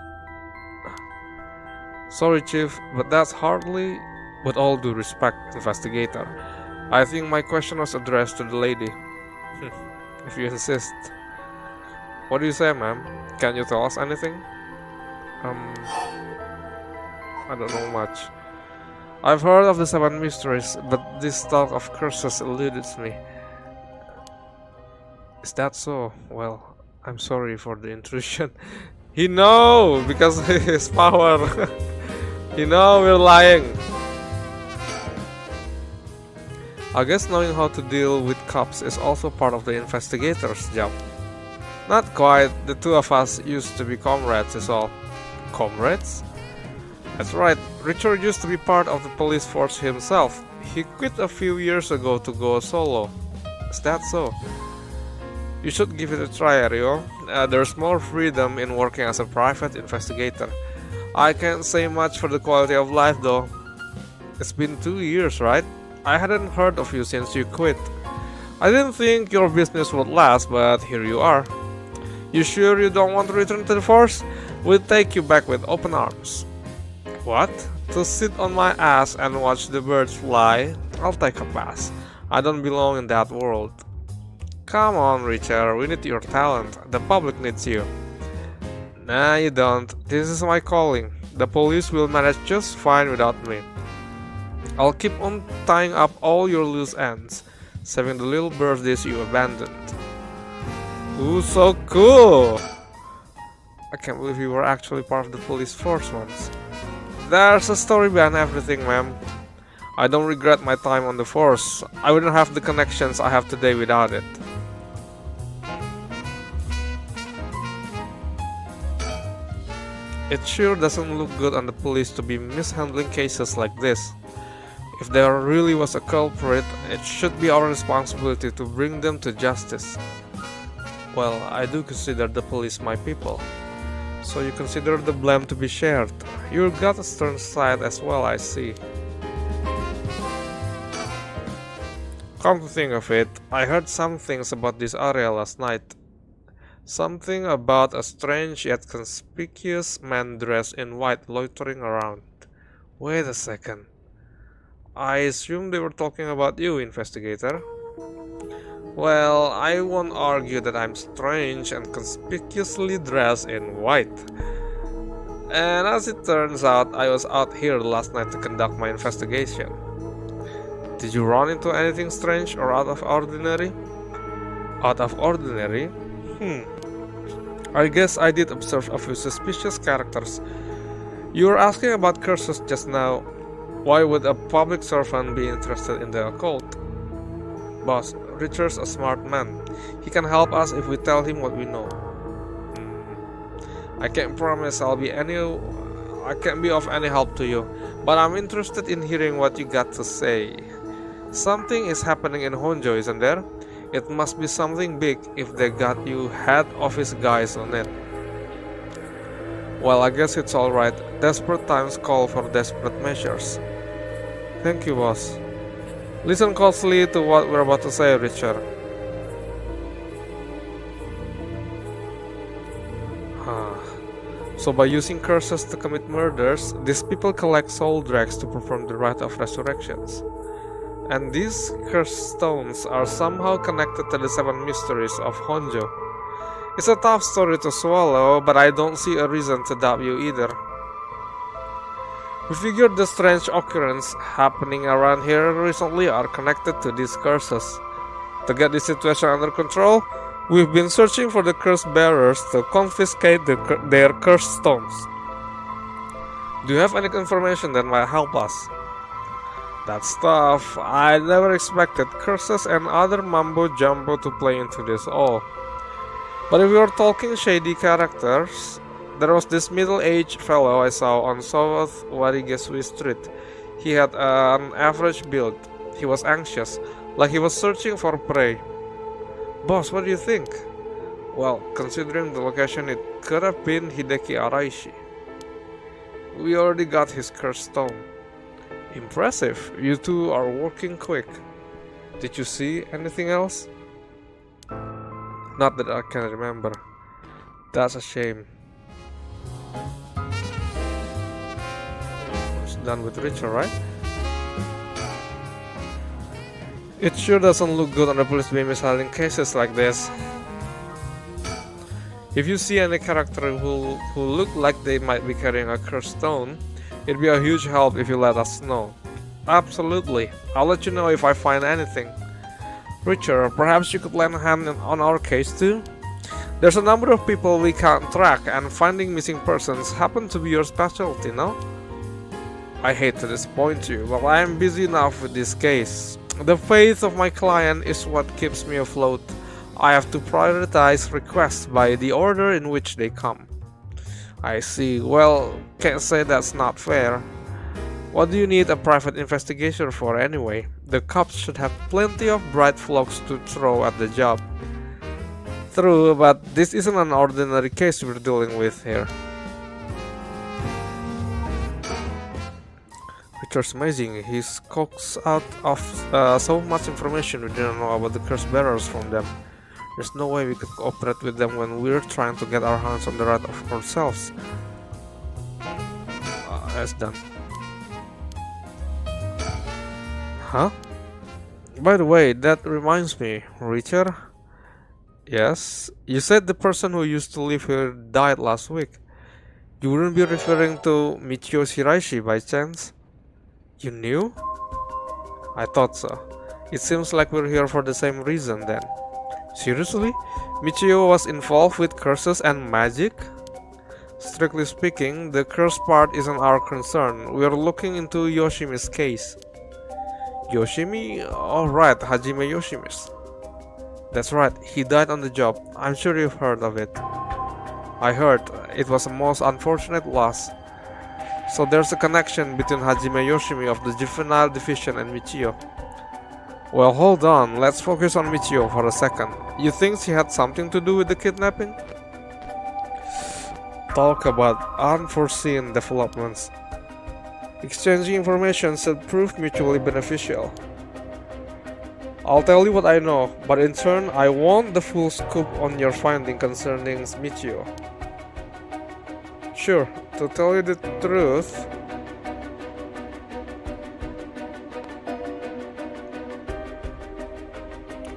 Sorry, Chief, but that's hardly, with all due respect, investigator. I think my question was addressed to the lady. If you insist. What do you say, ma'am? Can you tell us anything? I don't know much. I've heard of the 7 mysteries, but this talk of curses eludes me. Is that so? Well, I'm sorry for the intrusion. He know because his power. You know we're lying. I guess knowing how to deal with cops is also part of the investigator's job. Not quite, the two of us used to be comrades is all. Comrades? That's right, Richard used to be part of the police force himself. He quit a few years ago to go solo. Is that so? You should give it a try, Rio. There's more freedom in working as a private investigator. I can't say much for the quality of life though. It's been 2 years, right? I hadn't heard of you since you quit. I didn't think your business would last, but here you are. You sure you don't want to return to the force? We'll take you back with open arms. What? To sit on my ass and watch the birds fly? I'll take a pass. I don't belong in that world. Come on, Richard, we need your talent. The public needs you. Nah, you don't. This is my calling. The police will manage just fine without me. I'll keep on tying up all your loose ends, saving the little birthdays you abandoned. Ooh, so cool! I can't believe you were actually part of the police force once. There's a story behind everything, ma'am. I don't regret my time on the force. I wouldn't have the connections I have today without it. It sure doesn't look good on the police to be mishandling cases like this. If there really was a culprit, it should be our responsibility to bring them to justice. Well, I do consider the police my people. So you consider the blame to be shared. You've got a stern side as well, I see. Come to think of it, I heard some things about this area last night. Something about a strange yet conspicuous man dressed in white loitering around. Wait a second. I assume they were talking about you, investigator. Well, I won't argue that I'm strange and conspicuously dressed in white. And as it turns out, I was out here last night to conduct my investigation. Did you run into anything strange or out of ordinary? Out of ordinary? I guess I did observe a few suspicious characters. You were asking about curses just now. Why would a public servant be interested in the occult? Boss, Richard's a smart man. He can help us if we tell him what we know. I can't promise I can't be of any help to you, but I'm interested in hearing what you got to say. Something is happening in Honjo, isn't there? It must be something big if they got you head office guys on it. Well, I guess it's alright. Desperate times call for desperate measures. Thank you, boss. Listen closely to what we're about to say, Richard. So by using curses to commit murders, these people collect soul dregs to perform the rite of resurrections. And these cursed stones are somehow connected to the 7 mysteries of Honjo. It's a tough story to swallow, but I don't see a reason to doubt you either. We figured the strange occurrences happening around here recently are connected to these curses. To get the situation under control, we've been searching for the curse bearers to confiscate their cursed stones. Do you have any information that might help us? That's tough. I never expected curses and other mumbo-jumbo to play into this all. But if we are talking shady characters, there was this middle-aged fellow I saw on South Warigesui Street. He had an average build. He was anxious, like he was searching for prey. Boss, what do you think? Well, considering the location, it could have been Hideki Araishi. We already got his cursed stone. Impressive, you two are working quick. Did you see anything else? Not that I can remember. That's a shame. It's done with Richard, right? It sure doesn't look good on the police being mishandling cases like this. If you see any character who look like they might be carrying a cursed stone, it'd be a huge help if you let us know. Absolutely, I'll let you know if I find anything. Richard, perhaps you could lend a hand on our case too? There's a number of people we can't track, and finding missing persons happen to be your specialty, no? I hate to disappoint you, but I am busy enough with this case. The faith of my client is what keeps me afloat. I have to prioritize requests by the order in which they come. I see. Well, can't say that's not fair. What do you need a private investigation for anyway? The cops should have plenty of bright flocks to throw at the job. True, but this isn't an ordinary case we're dealing with here. Richard's amazing. He coaxed out of so much information we didn't know about the curse bearers from them. There's no way we could cooperate with them when we're trying to get our hands on the right of ourselves. That's done. Huh? By the way, that reminds me, Richard. Yes, you said the person who used to live here died last week. You wouldn't be referring to Michio Shiraishi by chance? You knew? I thought so. It seems like we're here for the same reason then. Seriously? Michio was involved with curses and magic? Strictly speaking, the curse part isn't our concern. We are looking into Yoshimi's case. Yoshimi? Alright, Hajime Yoshimi's. That's right, he died on the job. I'm sure you've heard of it. I heard. It was a most unfortunate loss. So there's a connection between Hajime Yoshimi of the Juvenile Division and Michio. Well, hold on. Let's focus on Michio for a second. You think she had something to do with the kidnapping? Talk about unforeseen developments. Exchanging information should prove mutually beneficial. I'll tell you what I know, but in turn, I want the full scoop on your finding concerning Michio. Sure, to tell you the truth,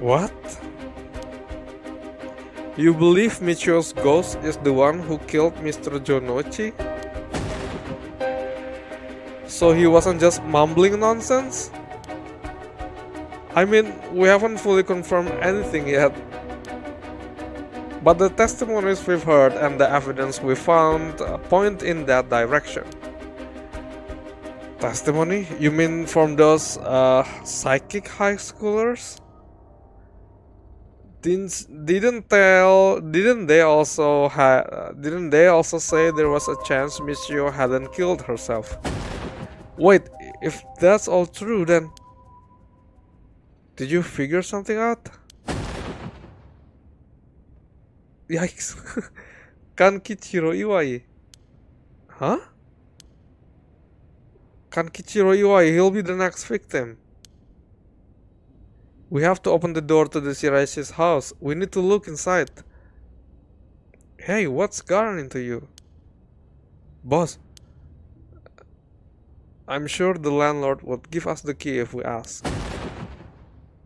what? You believe Michio's ghost is the one who killed Mr. Jonochi? So he wasn't just mumbling nonsense? I mean, we haven't fully confirmed anything yet. But the testimonies we've heard and the evidence we found point in that direction. Testimony? You mean from those psychic high schoolers? Didn't they also say there was a chance Michio hadn't killed herself? Wait, if that's all true, then did you figure something out? Yikes. Kankichiro Iwai. Huh? Kankichiro Iwai, he'll be the next victim. We have to open the door to the Shiraishi's house. We need to look inside. Hey, what's gotten into you? Boss, I'm sure the landlord would give us the key if we ask.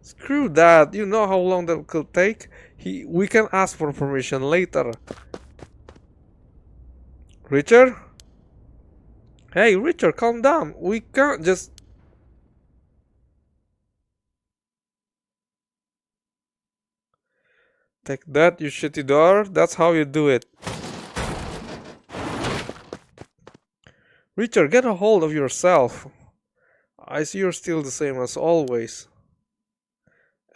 Screw that, you know how long that could take? We can ask for permission later. Richard? Hey, Richard, calm down. We can't just... Take that, you shitty door. That's how you do it. Richard, get a hold of yourself. I see you're still the same as always.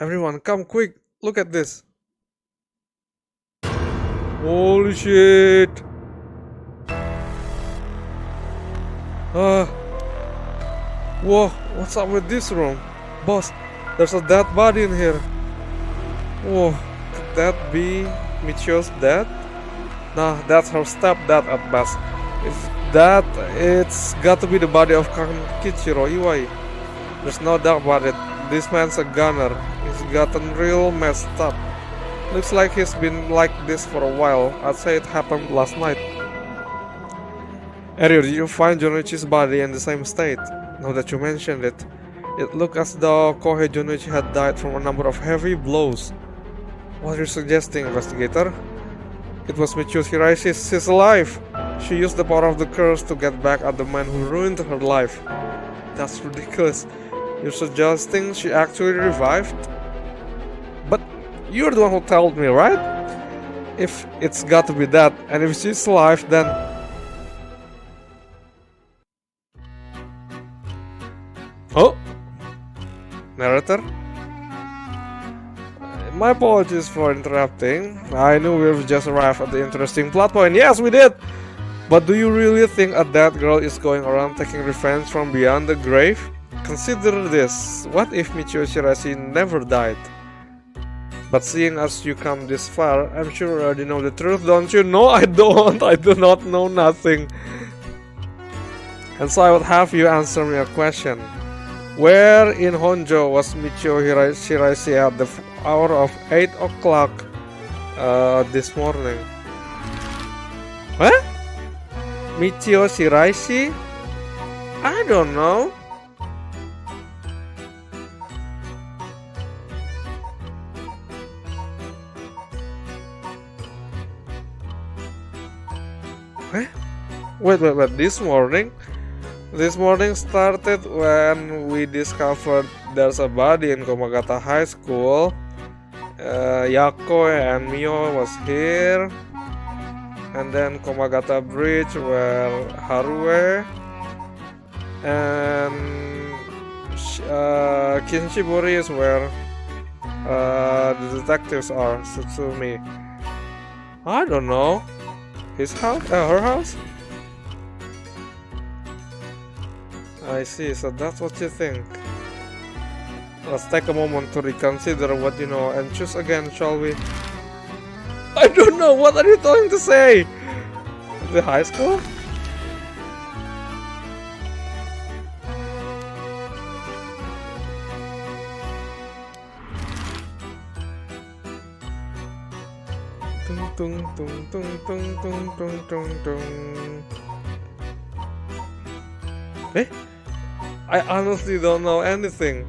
Everyone, come quick. Look at this. Holy shit. Whoa, what's up with this room? Boss, there's a dead body in here. Whoa, could that be Michio's dad? Nah, that's her stepdad at best. If that, it's got to be the body of Kankichiro Iwai. There's no doubt about it. This man's a gunner. He's gotten real messed up. Looks like he's been like this for a while. I'd say it happened last night. Ariel, did you find Jonichi's body in the same state? Now that you mentioned it, it looked as though Kohei Jonichi had died from a number of heavy blows. What are you suggesting, investigator? It was Michio Shiraishi. She's alive! She used the power of the curse to get back at the man who ruined her life. That's ridiculous. You're suggesting she actually revived? You're the one who told me, right? If it's got to be that, and if she's alive, then... Oh! Narrator? My apologies for interrupting. I knew we've just arrived at the interesting plot point. Yes, we did! But do you really think a dead girl is going around taking revenge from beyond the grave? Consider this. What if Michio Shirashi never died? But seeing as you come this far, I'm sure you already know the truth, don't you? No, I don't. I do not know nothing. And so I would have you answer me a question. Where in Honjo was Michio Shirashi at the hour of 8 o'clock this morning? What? Michio Shirashi? I don't know. Wait, this morning? This morning started when we discovered there's a body in Komagata High School. Yako and Mio was here. And then Komagata Bridge where Harue and Kinshiburi is where the detectives are, Sutsumi. I don't know. His house? Her house? I see, so that's what you think. Let's take a moment to reconsider what you know and choose again, shall we? I don't know, what are you trying to say? The high school? Tung tung tung tung tung tung tung tung. I honestly don't know anything.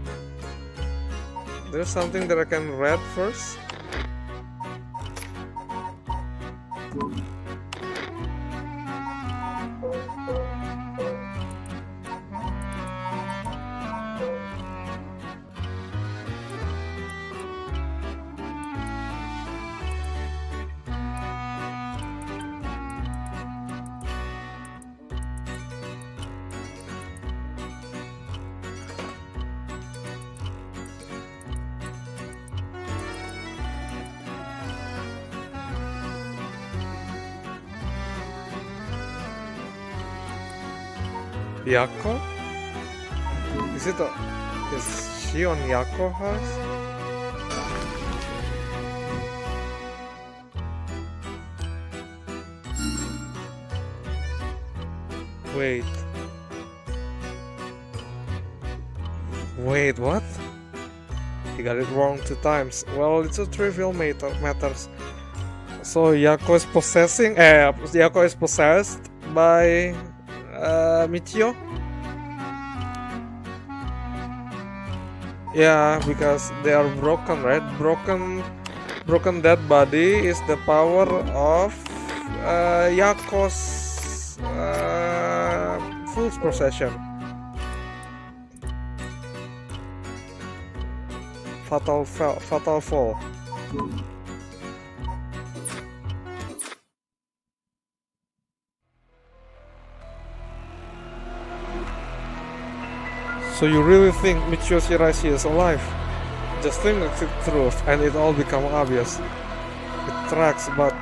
There's something that I can read first. Yako? Is she on Yako house? Wait, what? He got it wrong 2 times. Well, it's a trivial matters. So Yako is Yako is possessed by Michio? Yeah, because they are broken, right? Broken dead body is the power of Yako's full possession. Fatal fall. So you really think Michio Shirashi is alive? Just think the truth and it all become obvious. It tracks, but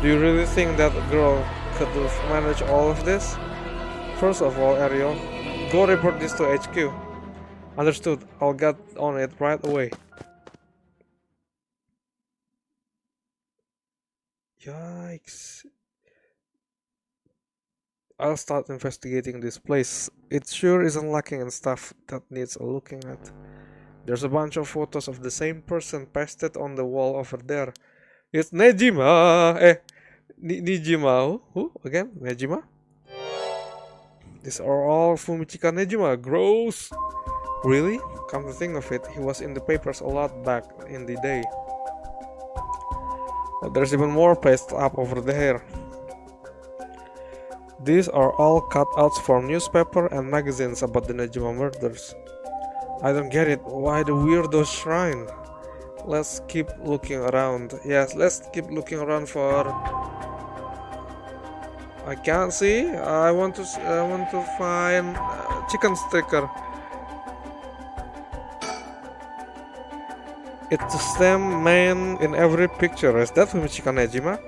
do you really think that girl could have managed all of this? First of all, Ariel, go report this to HQ. Understood, I'll get on it right away. Yikes. I'll start investigating this place. It sure isn't lacking in stuff that needs looking at. There's a bunch of photos of the same person pasted on the wall over there. It's Nejima! Nijima. Who? Again? Nejima? These are all Fumichika Nejima. Gross! Really? Come to think of it, he was in the papers a lot back in the day. But there's even more pasted up over there. These are all cutouts from newspaper and magazines about the Nejima murders. I don't get it. Why the weirdo shrine? Let's keep looking around. Yes, let's keep looking around for... I can't see. I want to find chicken sticker. It's the same man in every picture. Is that Fumichika Nejima?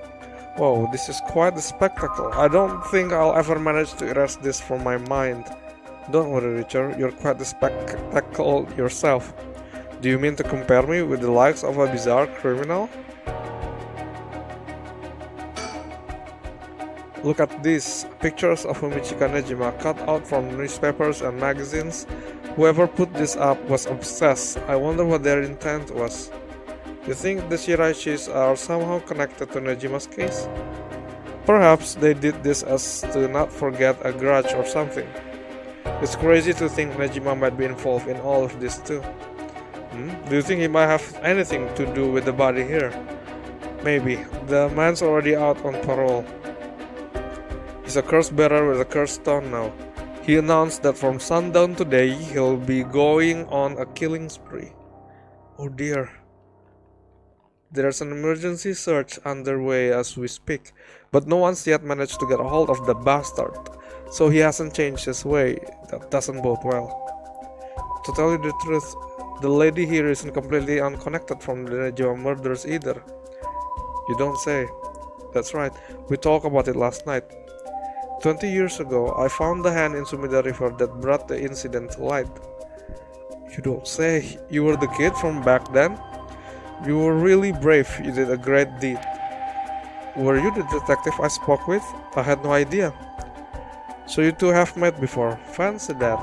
Wow, this is quite a spectacle. I don't think I'll ever manage to erase this from my mind. Don't worry, Richard. You're quite the spectacle yourself. Do you mean to compare me with the likes of a bizarre criminal? Look at these pictures of Fumichika Nejima cut out from newspapers and magazines. Whoever put this up was obsessed. I wonder what their intent was. You think the Shiraichis are somehow connected to Nejima's case? Perhaps they did this as to not forget a grudge or something. It's crazy to think Nejima might be involved in all of this too. Do you think he might have anything to do with the body here? Maybe. The man's already out on parole. He's a curse bearer with a cursed stone now. He announced that from sundown today he'll be going on a killing spree. Oh dear. There's an emergency search underway as we speak, but no one's yet managed to get a hold of the bastard, so he hasn't changed his way. That doesn't bode well. To tell you the truth, the lady here isn't completely unconnected from the Nejima murders either. You don't say. That's right, we talked about it last night. 20 years ago, I found the hand in Sumida River that brought the incident to light. You don't say. You were the kid from back then? You were really brave. You did a great deed. Were you the detective I spoke with? I had no idea. So you two have met before. Fancy that.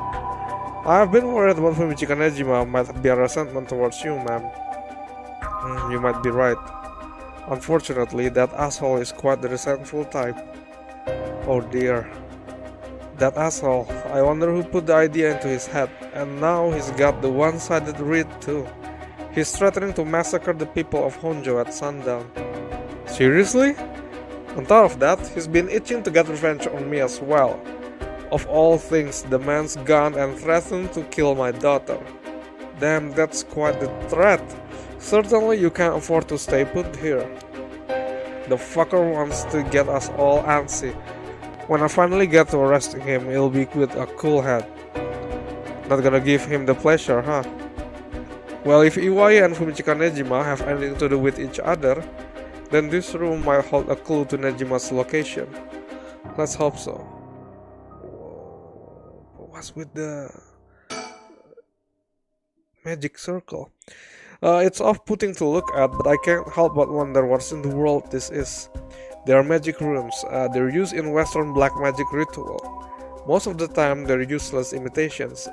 I've been worried about Fumichika Nejima might be a resentment towards you, ma'am. You might be right. Unfortunately, that asshole is quite the resentful type. Oh dear. That asshole. I wonder who put the idea into his head. And now he's got the one-sided read too. He's threatening to massacre the people of Honjo at sundown. Seriously? On top of that, he's been itching to get revenge on me as well. Of all things, the man's gone and threatened to kill my daughter. Damn, that's quite the threat. Certainly you can't afford to stay put here. The fucker wants to get us all antsy. When I finally get to arresting him, it'll be with a cool head. Not gonna give him the pleasure, huh? Well, if Iwaya and Fumichika Nejima have anything to do with each other, then this room might hold a clue to Nejima's location. Let's hope so. What's with the magic circle? It's off-putting to look at, but I can't help but wonder what in the world this is. They are magic runes. They're used in Western black magic ritual. Most of the time, they're useless imitations.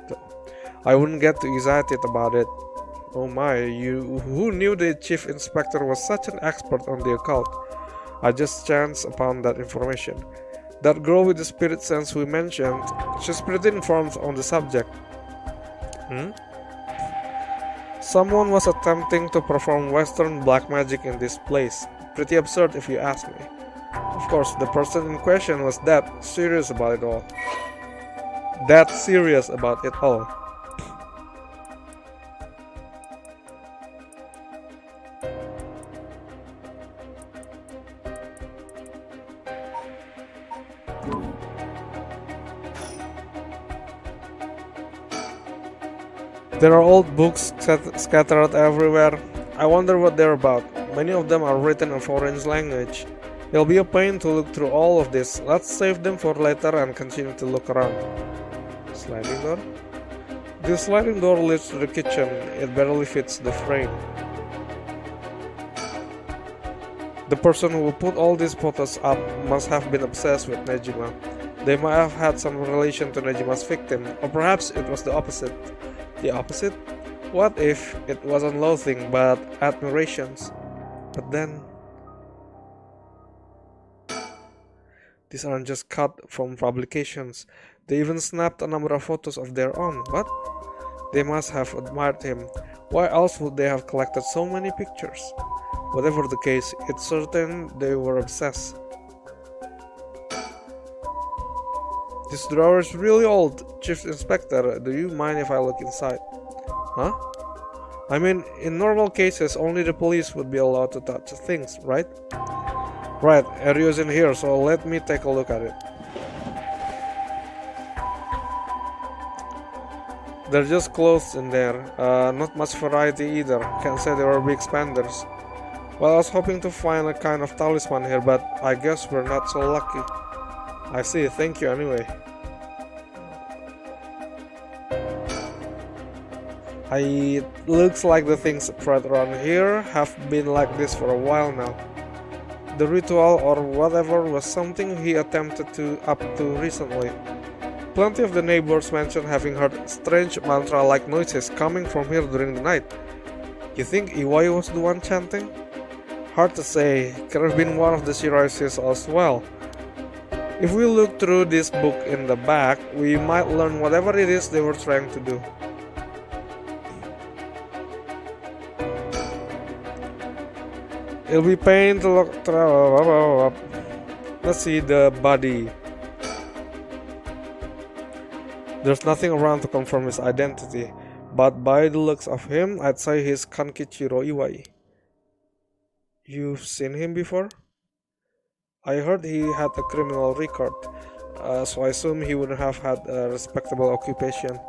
I wouldn't get too excited about it. Oh my, who knew the chief inspector was such an expert on the occult? I just chanced upon that information. That girl with the spirit sense we mentioned, she's pretty informed on the subject. Someone was attempting to perform Western black magic in this place. Pretty absurd if you ask me. Of course, the person in question was that serious about it all. There are old books scattered everywhere. I wonder what they're about. Many of them are written in foreign language. It'll be a pain to look through all of this. Let's save them for later and continue to look around. Sliding door? This sliding door leads to the kitchen. It barely fits the frame. The person who put all these photos up must have been obsessed with Nejima. They might have had some relation to Nejima's victim, or perhaps it was the opposite. The opposite? What if it wasn't loathing but admirations? But then... These aren't just cut from publications. They even snapped a number of photos of their own. What? They must have admired him. Why else would they have collected so many pictures? Whatever the case, it's certain they were obsessed. This drawer is really old. Chief Inspector, do you mind if I look inside? Huh? I mean, in normal cases, only the police would be allowed to touch things, right? Right, area is in here, so let me take a look at it. They're just clothes in there, not much variety either, can't say they were big spenders. Well, I was hoping to find a kind of talisman here, but I guess we're not so lucky. I see, thank you anyway. It looks like the things spread around here have been like this for a while now. The ritual or whatever was something he attempted to up to recently. Plenty of the neighbors mentioned having heard strange mantra-like noises coming from here during the night. You think Iwai was the one chanting? Hard to say, could have been one of the Shiraisis as well. If we look through this book in the back, we might learn whatever it is they were trying to do. It'll be pain to look through. Let's see the body. There's nothing around to confirm his identity, but by the looks of him, I'd say he's Kankichiro Iwai. You've seen him before? I heard he had a criminal record, so I assume he would have had a respectable occupation.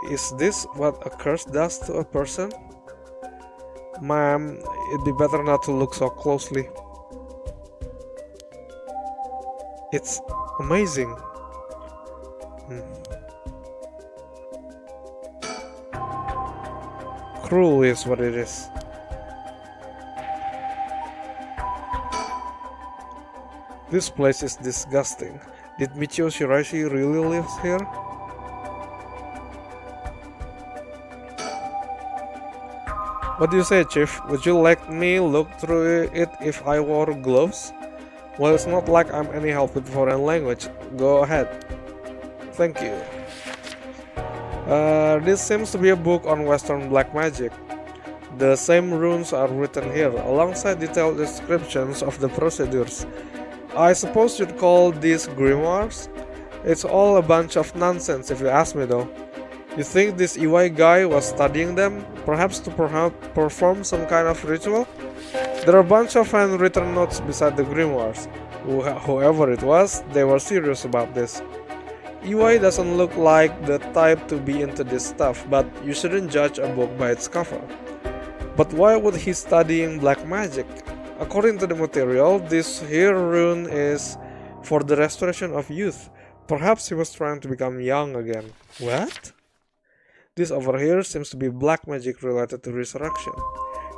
Is this what a curse does to a person? Ma'am, it'd be better not to look so closely. It's amazing. Cruel is what it is. This place is disgusting. Did Michio Shiraishi really live here? What do you say, Chief? Would you let me look through it if I wore gloves? Well, it's not like I'm any help with foreign language. Go ahead. Thank you. This seems to be a book on Western black magic. The same runes are written here, alongside detailed descriptions of the procedures. I suppose you'd call these grimoires? It's all a bunch of nonsense if you ask me though. You think this Iwai guy was studying them, perhaps to perform some kind of ritual? There are a bunch of handwritten notes beside the grimoires. Whoever it was, they were serious about this. Iwai doesn't look like the type to be into this stuff, but you shouldn't judge a book by its cover. But why would he studying black magic? According to the material, this here rune is for the restoration of youth. Perhaps he was trying to become young again. What? This over here seems to be black magic related to resurrection.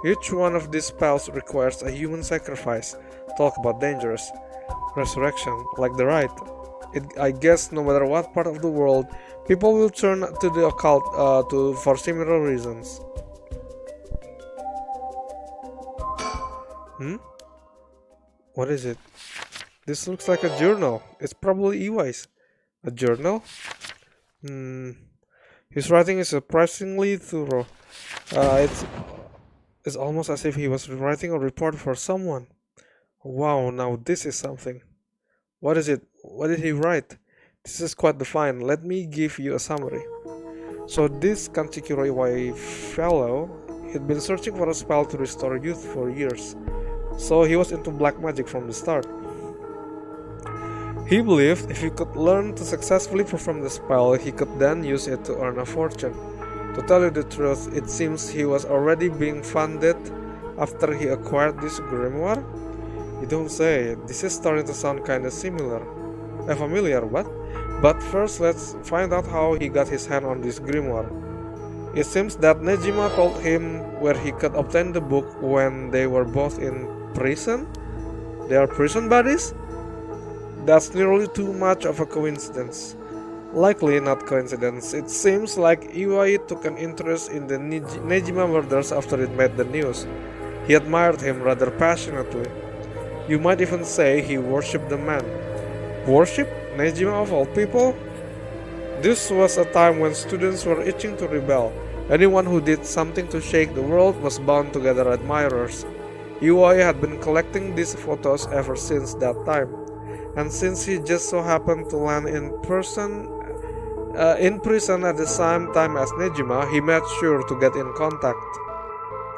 Each one of these spells requires a human sacrifice. Talk about dangerous. Resurrection, like the rite. I guess no matter what part of the world, people will turn to the occult for similar reasons. What is it? This looks like a journal. It's probably Iwai's. A journal? His writing is surprisingly thorough. It's almost as if he was writing a report for someone. Wow, now this is something. What is it? What did he write? This is quite the find. Let me give you a summary. So this Kanchikiro Iwai fellow, he'd been searching for a spell to restore youth for years. So he was into black magic from the start. He believed if he could learn to successfully perform the spell, he could then use it to earn a fortune. To tell you the truth, it seems he was already being funded after he acquired this grimoire. You don't say. This is starting to sound kinda similar. Familiar, what? But first let's find out how he got his hand on this grimoire. It seems that Nejima told him where he could obtain the book when they were both in prison? They are prison buddies? That's nearly too much of a coincidence. Likely not coincidence. It seems like Iwai took an interest in the Nejima murders after it made the news. He admired him rather passionately. You might even say he worshipped the man. Worship? Nejima of all people? This was a time when students were itching to rebel. Anyone who did something to shake the world was bound to gather admirers. Iwai had been collecting these photos ever since that time. And since he just so happened to land in person in prison at the same time as Nejima, he made sure to get in contact.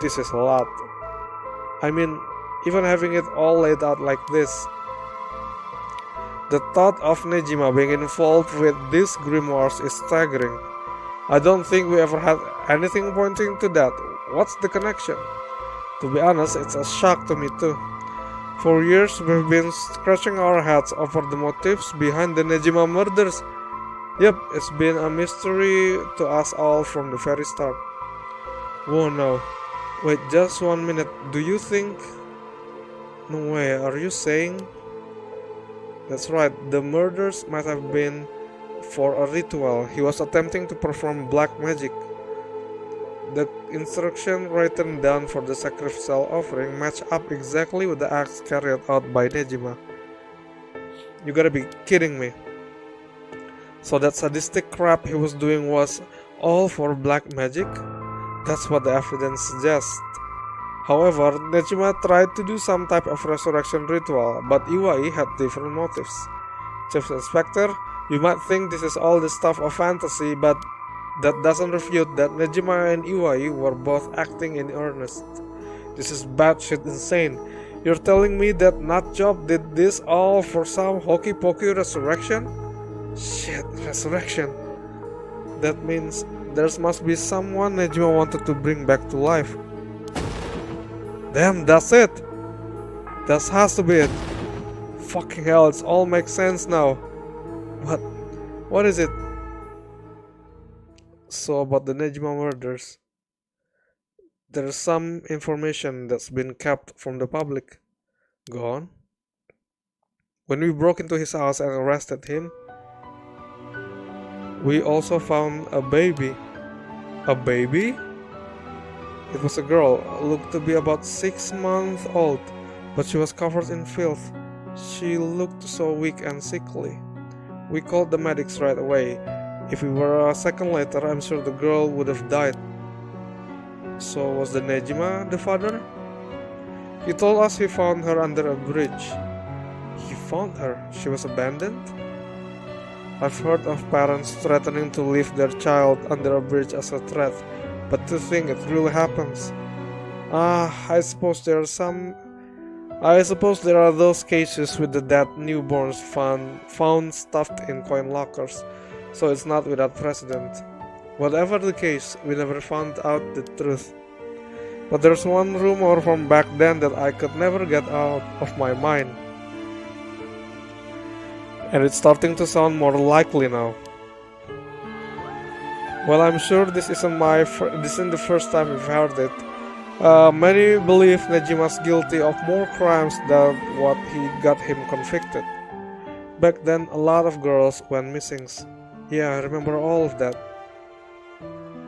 This is a lot. I mean, even having it all laid out like this. The thought of Nejima being involved with these grimoires is staggering. I don't think we ever had anything pointing to that. What's the connection? To be honest, it's a shock to me too. For years, we've been scratching our heads over the motives behind the Nejima murders. Yep, it's been a mystery to us all from the very start. Whoa, no. Wait, just 1 minute. Do you think... No way, are you saying... That's right, the murders might have been for a ritual. He was attempting to perform black magic. The instruction written down for the sacrificial offering matched up exactly with the acts carried out by Nejima. You gotta be kidding me. So that sadistic crap he was doing was all for black magic? That's what the evidence suggests. However, Nejima tried to do some type of resurrection ritual, but Iwai had different motives. Chief Inspector, you might think this is all the stuff of fantasy, but that doesn't refute that Nejima and Iwai were both acting in earnest. This is batshit insane. You're telling me that Nutjob did this all for some hokey-pokey resurrection? Shit, resurrection. That means there must be someone Nejima wanted to bring back to life. Damn, that's it! That has to be it. Fucking hell, it all makes sense now. What is it? So about the Nejima murders, there's some information that's been kept from the public. Go on. When we broke into his house and arrested him, we also found a baby. A baby? It was a girl, looked to be about 6 months old, but she was covered in filth. She looked so weak and sickly. We called the medics right away. If we were a second later, I'm sure the girl would have died. So was the Nejima the father? He told us he found her under a bridge. He found her? She was abandoned? I've heard of parents threatening to leave their child under a bridge as a threat, but to think it really happens. I suppose there are those cases with the dead newborns found stuffed in coin lockers, so it's not without precedent. Whatever the case, we never found out the truth. But there's one rumor from back then that I could never get out of my mind. And it's starting to sound more likely now. Well, I'm sure this isn't the first time we've heard it. Many believe Nejima's guilty of more crimes than what he got him convicted. Back then, a lot of girls went missing. Yeah, I remember all of that.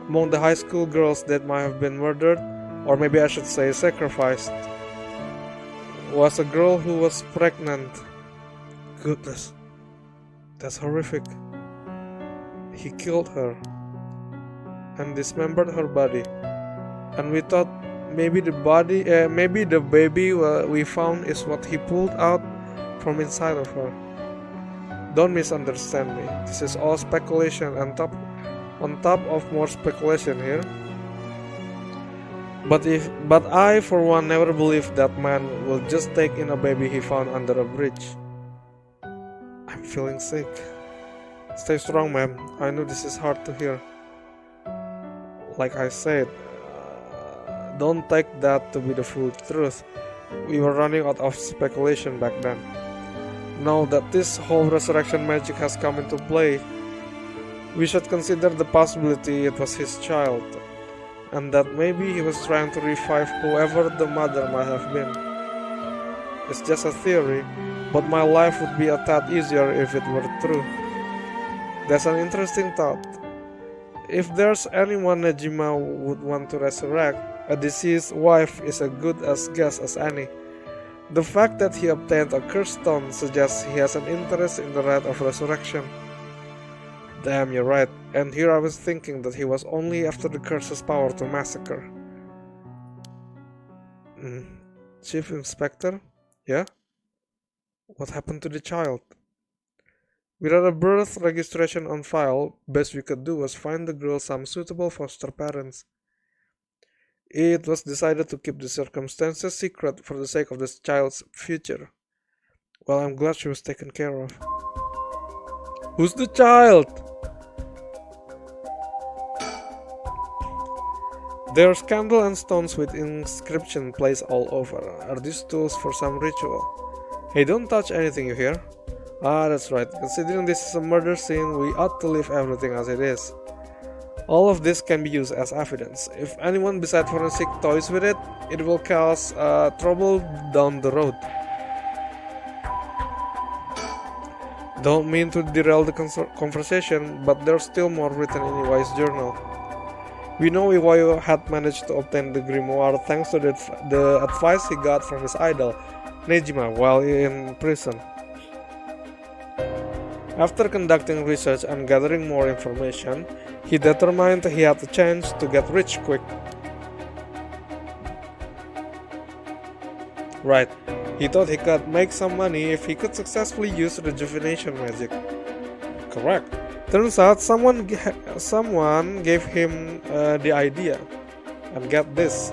Among the high school girls that might have been murdered, or maybe I should say sacrificed, was a girl who was pregnant. Goodness, that's horrific. He killed her and dismembered her body, and we thought maybe the baby we found is what he pulled out from inside of her. Don't misunderstand me. This is all speculation and on top of more speculation here. But I for one never believed that man will just take in a baby he found under a bridge. I'm feeling sick. Stay strong, ma'am. I know this is hard to hear. Like I said, don't take that to be the full truth. We were running out of speculation back then. Now that this whole resurrection magic has come into play, we should consider the possibility it was his child, and that maybe he was trying to revive whoever the mother might have been. It's just a theory, but my life would be a tad easier if it were true. That's an interesting thought. If there's anyone Nejima would want to resurrect, a deceased wife is as good a guess as any. The fact that he obtained a cursed stone suggests he has an interest in the rite of resurrection. Damn, you're right, and here I was thinking that he was only after the curse's power to massacre. Chief Inspector? Yeah? What happened to the child? Without a birth registration on file, best we could do was find the girl some suitable foster parents. It was decided to keep the circumstances secret for the sake of the child's future. Well, I'm glad she was taken care of. Who's the child? There's candle and stones with inscription placed all over. Are these tools for some ritual? Hey, don't touch anything, you hear? Ah, that's right. Considering this is a murder scene, we ought to leave everything as it is. All of this can be used as evidence. If anyone besides forensic toys with it, it will cause trouble down the road. Don't mean to derail the conversation, but there's still more written in Iwai's journal. We know Iwai had managed to obtain the grimoire thanks to the advice he got from his idol, Nejima, while in prison. After conducting research and gathering more information, he determined he had a chance to get rich quick. Right, he thought he could make some money if he could successfully use rejuvenation magic. Correct. Turns out someone gave him the idea. And get this.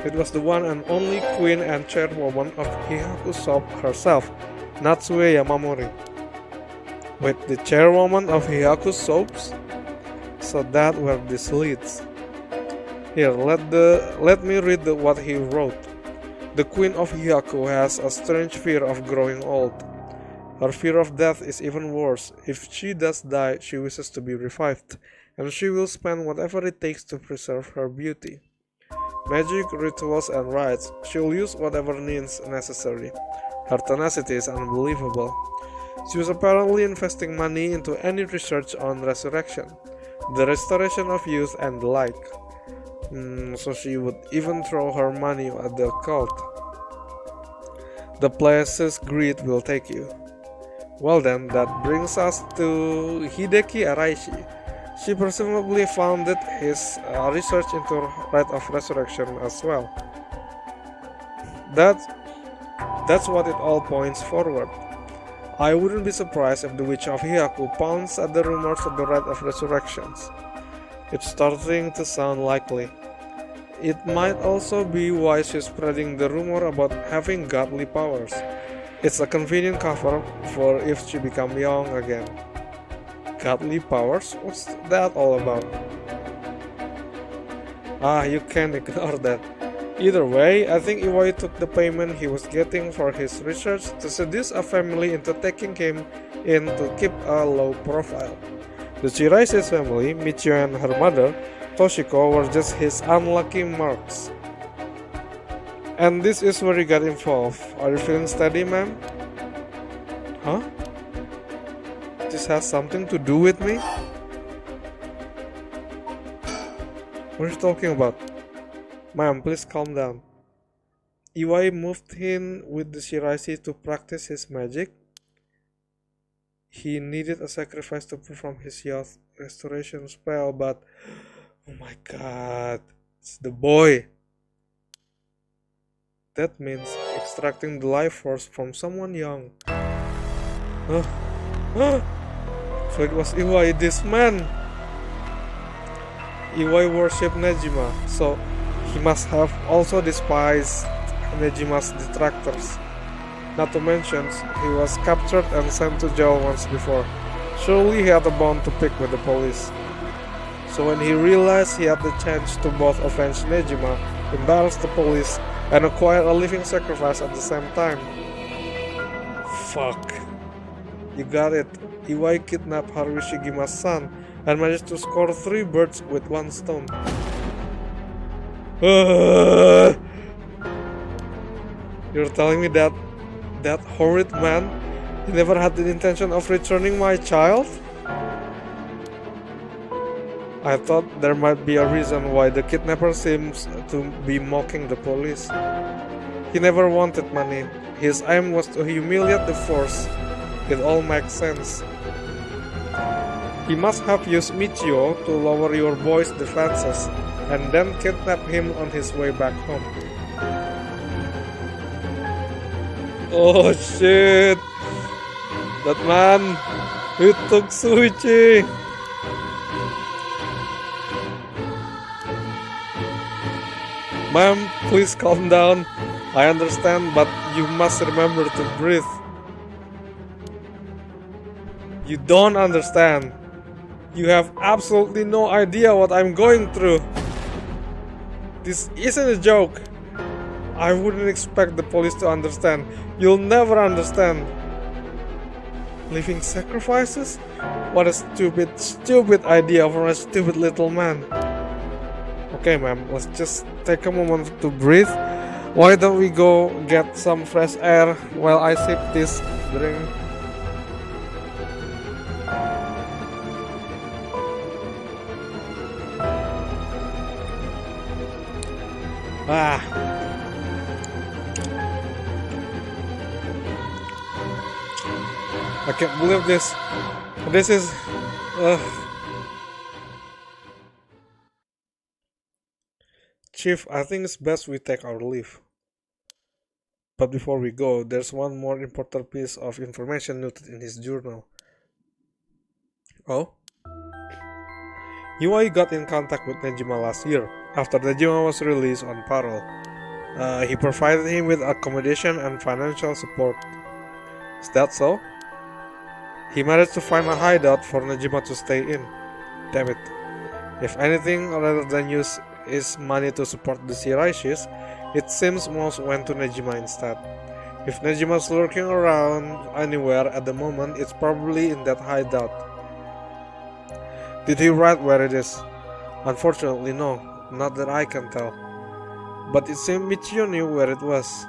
It was the one and only queen and chairwoman of Hihaku Shop herself, Natsue Yamamori. Wait, the chairwoman of Hihaku Soaps? So that where this leads. Here, let me read what he wrote. The queen of Hihaku has a strange fear of growing old. Her fear of death is even worse. If she does die, she wishes to be revived, and she will spend whatever it takes to preserve her beauty. Magic, rituals, and rites, she'll use whatever means necessary. Her tenacity is unbelievable. She was apparently investing money into any research on resurrection, the restoration of youth, and the like. So she would even throw her money at the cult. The places greed will take you. Well then, that brings us to Hideki Araishi. She presumably founded his research into Rite of Resurrection as well. That's what it all points forward. I wouldn't be surprised if the Witch of Hihaku pounced at the rumors of the Rite of Resurrections. It's starting to sound likely. It might also be why she's spreading the rumor about having godly powers. It's a convenient cover for if she becomes young again. Godly powers? What's that all about? You can't ignore that. Either way, I think Iwai took the payment he was getting for his research to seduce a family into taking him in to keep a low profile. The Shiraise's family, Michio and her mother, Toshiko, were just his unlucky marks. And this is where he got involved. Are you feeling steady, ma'am? Huh? This has something to do with me? What are you talking about? Ma'am, please calm down. Iwai moved in with the Shiraise to practice his magic. He needed a sacrifice to perform his youth restoration spell, but oh my god, it's the boy. That means extracting the life force from someone young. So it was Iwai, this man. Iwai worshipped Nejima, so he must have also despised Nejima's detractors. Not to mention, he was captured and sent to jail once before. Surely he had a bone to pick with the police. So when he realized he had the chance to both avenge Nejima, embarrass the police, and acquire a living sacrifice at the same time. Fuck. You got it. Iwai kidnapped Harushigima's son and managed to score 3 birds with 1 stone. You're telling me that horrid man, he never had the intention of returning my child? I thought there might be a reason why the kidnapper seems to be mocking the police. He never wanted money. His aim was to humiliate the force. It all makes sense. He must have used Michio to lower your boy's defenses and then kidnap him on his way back home. Oh shit! That man who took Suichi. Ma'am, please calm down. I understand, but you must remember to breathe. You don't understand. You have absolutely no idea what I'm going through. This isn't a joke. I wouldn't expect the police to understand. You'll never understand. Living sacrifices? What a stupid, stupid idea for a stupid little man. Okay, ma'am, let's just take a moment to breathe. Why don't we go get some fresh air while I sip this drink? Ah. I can't believe this. This is... Chief, I think it's best we take our leave. But before we go, there's one more important piece of information noted in his journal. Oh? Yui got in contact with Nejima last year, after Nejima was released on parole. He provided him with accommodation and financial support. Is that so? He managed to find a hideout for Nejima to stay in. Damn it. If anything rather than use his money to support the Shiraishis, it seems most went to Nejima instead. If Nejima's lurking around anywhere at the moment, it's probably in that hideout. Did he write where it is? Unfortunately, no, not that I can tell. But it seemed Michio knew where it was.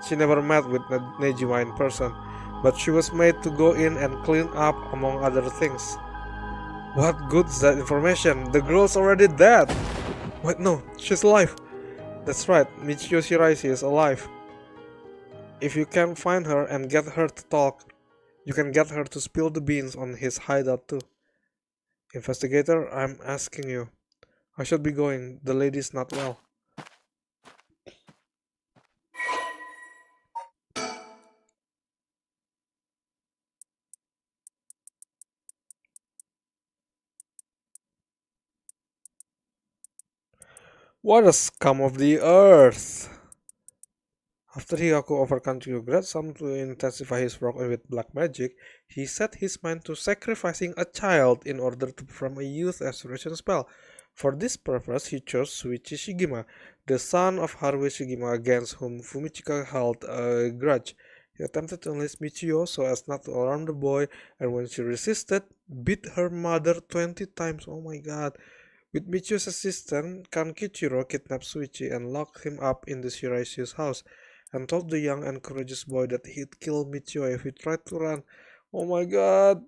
She never met with Nejima in person, but she was made to go in and clean up among other things. What good's that information? The girl's already dead! Wait, no, she's alive! That's right, Michio Shiraishi is alive. If you can find her and get her to talk, you can get her to spill the beans on his hideout too. Investigator, I'm asking you. I should be going, the lady's not well. What a scum of the earth! After Higaku offered Kanchiku great sum to intensify his work with black magic, he set his mind to sacrificing a child in order to perform a youth restoration spell. For this purpose, he chose Suichi Shigima, the son of Haruhi Shigima against whom Fumichika held a grudge. He attempted to enlist Michio so as not to alarm the boy, and when she resisted, beat her mother 20 times. Oh my god. With Michio's assistance, Kankichiro kidnapped Suichi and locked him up in the Shiraishi's house, and told the young and courageous boy that he'd kill Michio if he tried to run. Oh my god!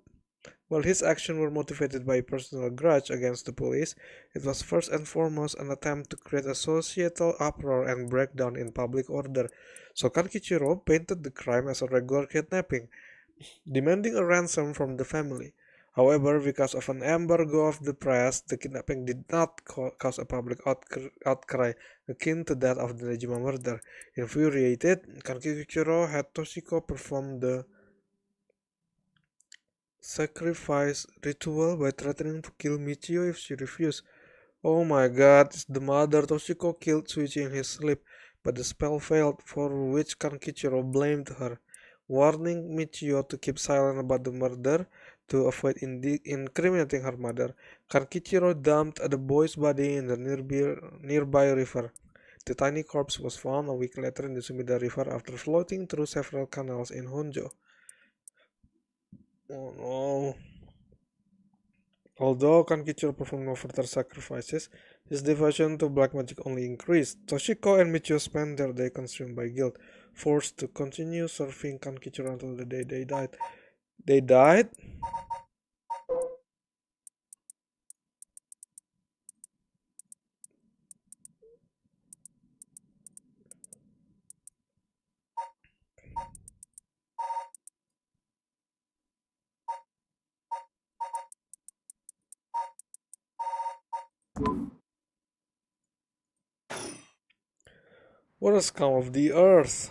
While his actions were motivated by a personal grudge against the police, it was first and foremost an attempt to create a societal uproar and breakdown in public order. So Kankichiro painted the crime as a regular kidnapping, demanding a ransom from the family. However, because of an embargo of the press, the kidnapping did not cause a public outcry akin to that of the Nejima murder. Infuriated, Kankichiro had Toshiko perform the sacrifice ritual by threatening to kill Michio if she refused. Oh my god, the mother Toshiko killed Suichi in his sleep, but the spell failed, for which Kankichiro blamed her, warning Michio to keep silent about the murder to avoid incriminating her mother. Kankichiro dumped the boy's body in the nearby river. The tiny corpse was found a week later in the Sumida River after floating through several canals in Honjo. Oh no. Although Kankichiro performed no further sacrifices, his devotion to black magic only increased. Toshiko and Michio spent their day consumed by guilt, forced to continue serving Kankichiro until the day they died. They died? What a scum of the earth!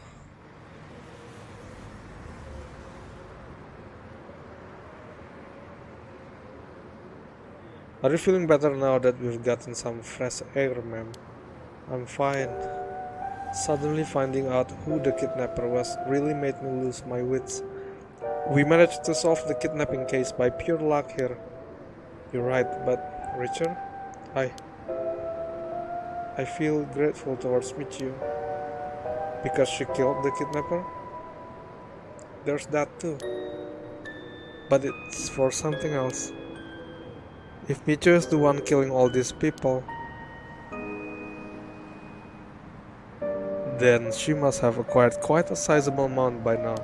Are you feeling better now that we've gotten some fresh air, ma'am? I'm fine. Suddenly finding out who the kidnapper was really made me lose my wits. We managed to solve the kidnapping case by pure luck here. You're right, but Richard? I feel grateful towards Michiu. Because she killed the kidnapper? There's that too. But it's for something else. If Michiu is the one killing all these people, then she must have acquired quite a sizable amount by now.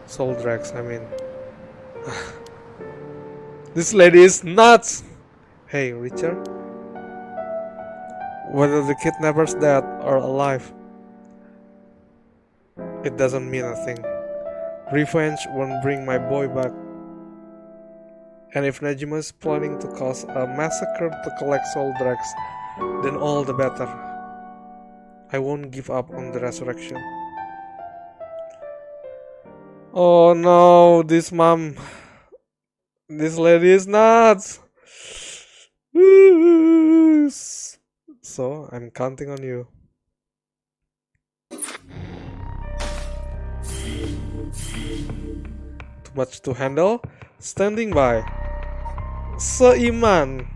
Soul Drax, I mean. This lady is nuts! Hey, Richard. Whether the kidnapper's dead or alive, it doesn't mean a thing. Revenge won't bring my boy back. And if Najima is planning to cause a massacre to collect Soul Drax, then all the better. I won't give up on the resurrection. Oh no, this lady is nuts! So, I'm counting on you. Too much to handle? Standing by. Seiman.